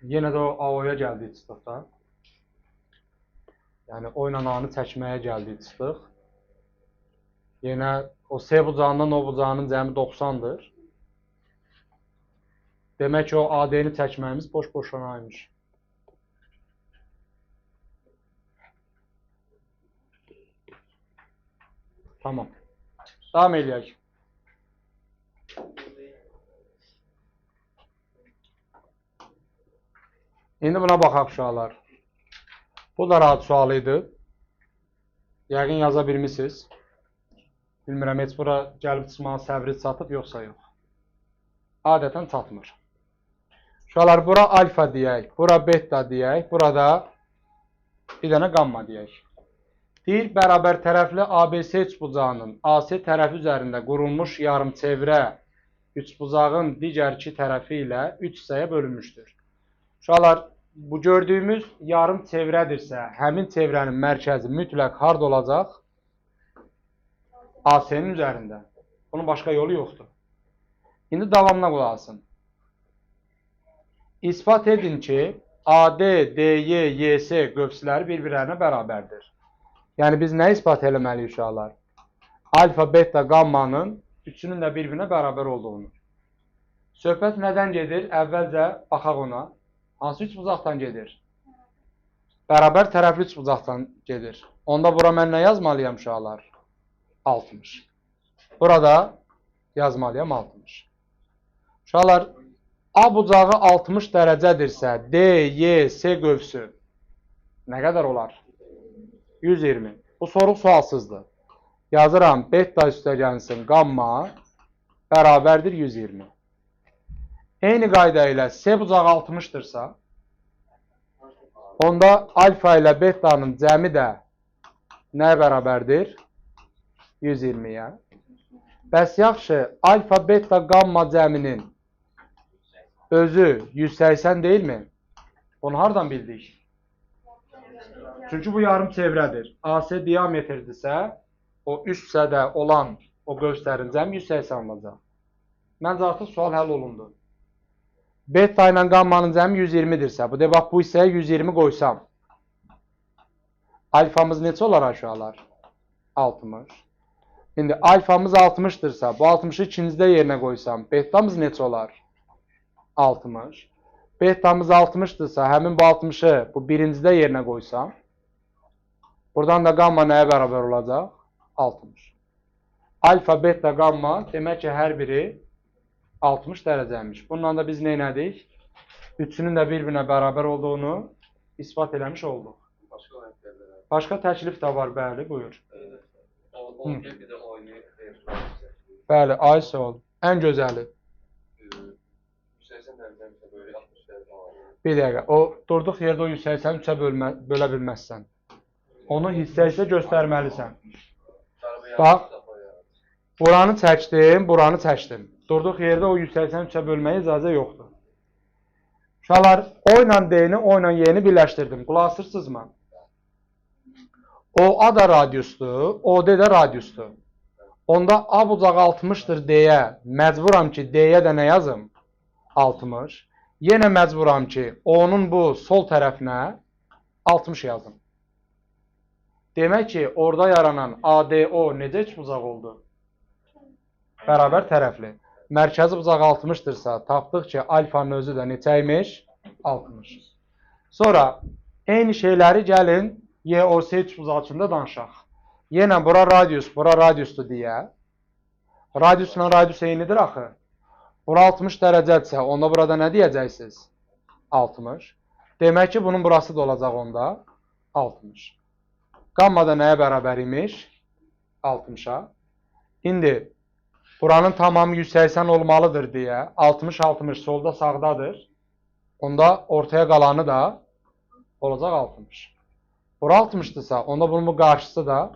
Yenə də o AO-ya gəldik çıxdıqda. Yəni, O ilə A-nı çəkməyə gəldik çıxdıq. Yenə o C bucağından O bucağının cəmi 90-dır. Demək ki, o AD-ni çəkməyimiz boş-boşuna imiş. Tamam. Davam eləyək. İndi buna baxaq uşaqlar. Bu da rahat sual idi. Yəqin yaza bilmişsiniz. Bilmirəm, heç bura gəlib çıxmağa səbri çatıb, yoxsa yox. Adətən çatmır. Uşaqlar, bura alfa deyək, bura beta deyək, burada bir dənə gamma deyək. Deyir, bərabər tərəfli ABC üçbucağının AC tərəfi üzərində qurulmuş yarımçevrə üçbucağın digər iki tərəfi ilə 3 hissəyə bölünmüşdür. Uşaqlar, bu gördüyümüz yarımçevrədirsə, həmin çevrənin mərkəzi mütləq harda olacaq? AC-nin üzərində. Bunun başqa yolu yoxdur. İndi davamına qulaq asın. İspat edin ki, AD, DY, YS qövsləri bir-birlərinə bərabərdir. Yəni biz nə isbat eləməliyik uşaqlar? Alfa, beta, qammanın üçünün də bir-birinə bərabər olduğunu. Söhbət nədən gedir? Əvvəlcə baxaq ona. Hansı üçbucaqdan gedir? Bərabər tərəfli üçbucaqdan gedir. Onda bura mən nə yazmalıyam uşaqlar? 60. Burada yazmalıyam 60. Uşaqlar, A bucağı 60 dərəcədirsə, D, Y, S qövsü nə qədər olar? 120. Bu soruq sualsızdır. Yazıram, beta üstəgənsin, qamma bərabərdir 120. Eyni qayda ilə S bucağı 60-dırsa, onda alfa ilə betanın cəmi də nəyə bərabərdir? 120-yə. Bəs yaxşı, alfa, beta, qamma cəminin özü 180 deyilmi? Bunu hardan bildik? Çünki bu yarım çevrədir. AC diametrdirsə, o üst hissədə olan o qövslərin cəmi 180 olacaq. Məncə artıq sual həll olundu. Beta ilə qammanın cəmi 120-dirsə, bu bax bu hissəyə 120 qoysam, alfamız neçə olar aşağılar? 60. İndi alfamız 60-dırsa, bu 60-ı ikincidə yerinə qoysam, betamız neçə olar? 60. Betamız 60-dırsa, həmin bu 60-ı bu birincidə yerinə qoysam, buradan da qamma nəyə bərabər olacaq? 60. Alfa, beta, qamma demək ki, hər biri 60 dərəcəymiş. Bununla da biz nə elədik? Üçünün də bir-birinə bərabər olduğunu ispat eləmiş olduq. Başqa təklif də var, bəli, buyur. Bəli, ay sol. Ən gözəli. Bir dəqiqə, o durduq yerdə o 183-ə bölə bilməzsən. Onu hissə-hissə göstərməlisən. Bax, buranı çəkdim, buranı çəkdim. Durduq yerdə o 183-ə bölməyə icazə yoxdur. Uşaqlar, O ilə D-ni, O ilə Y-ni birləşdirdim. Qulaq asırsınızmı? O A da radiusdur, O D də radiusdur. Onda A bucağı 60-dır D-yə, məcburam ki, D-yə də nə yazım? 60. Yenə məcburam ki, O-nun bu sol tərəfinə 60 yazım. Demək ki, orada yaranan ADO necə üçbucaq oldu? Bərabər tərəfli. Mərkəzi bucaq 60-dırsa, tapdıq ki, alfanın özü də neçəymiş? 60. Sonra, eyni şeyləri gəlin YOS üçbucaq üçün də danışaq. Yenə bura radiusdur deyə. Radiusla radius eynidir axı. Bura 60 dərəcədirsə, onda burada nə deyəcəksiniz? 60. Demək ki, bunun burası da olacaq onda 60. Qamma da nəyə bərabər imiş? 60-a. İndi buranın tamamı 180 olmalıdır deyə 60-60 solda sağdadır. Onda ortaya qalanı da olacaq 60. Bura 60-dırsa, onda bunun bu qarşısı da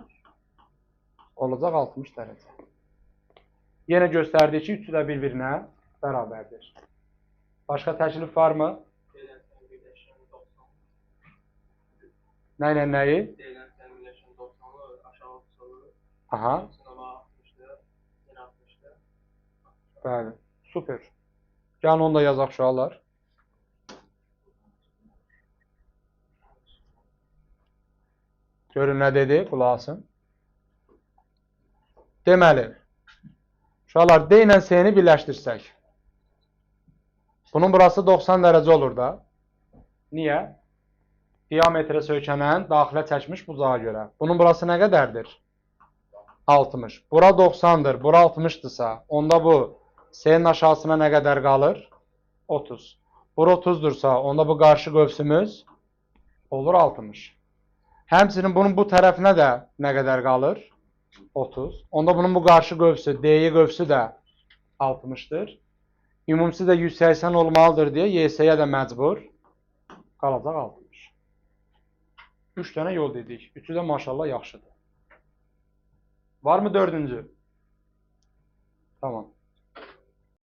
olacaq 60 dərəcə. Yenə göstərdik ki, üçü də bir-birinə bərabərdir. Başqa təklif varmı? Nə ilə nəyi? Aha. Bəli, super. Gəlin onu da yazaq uşaqlar. Görün nə dedi, qulaq asın. Deməli, uşaqlar, D ilə S-ni birləşdirsək. Bunun burası 90 dərəcə olur da. Niyə? Diametrə söykənən daxilə çəkmiş bucağa görə. Bunun burası nə qədərdir? 60. Bura 90-dır, bura 60-dırsa, onda bu S-nin aşağısına nə qədər qalır? 30. Bura 30-dursa, onda bu qarşı qövsümüz olur 60. Həmçinin bunun bu tərəfinə də nə qədər qalır? 30. Onda bunun bu qarşı qövsü, D-yi qövsü də 60-dır. Ümumisi də 180 olmalıdır deyə YS-yə də məcbur qalacaq 60. 3 dənə yol dedik. Üçü də maşallah yaxşıdır. Var mı dördüncü? Tamam.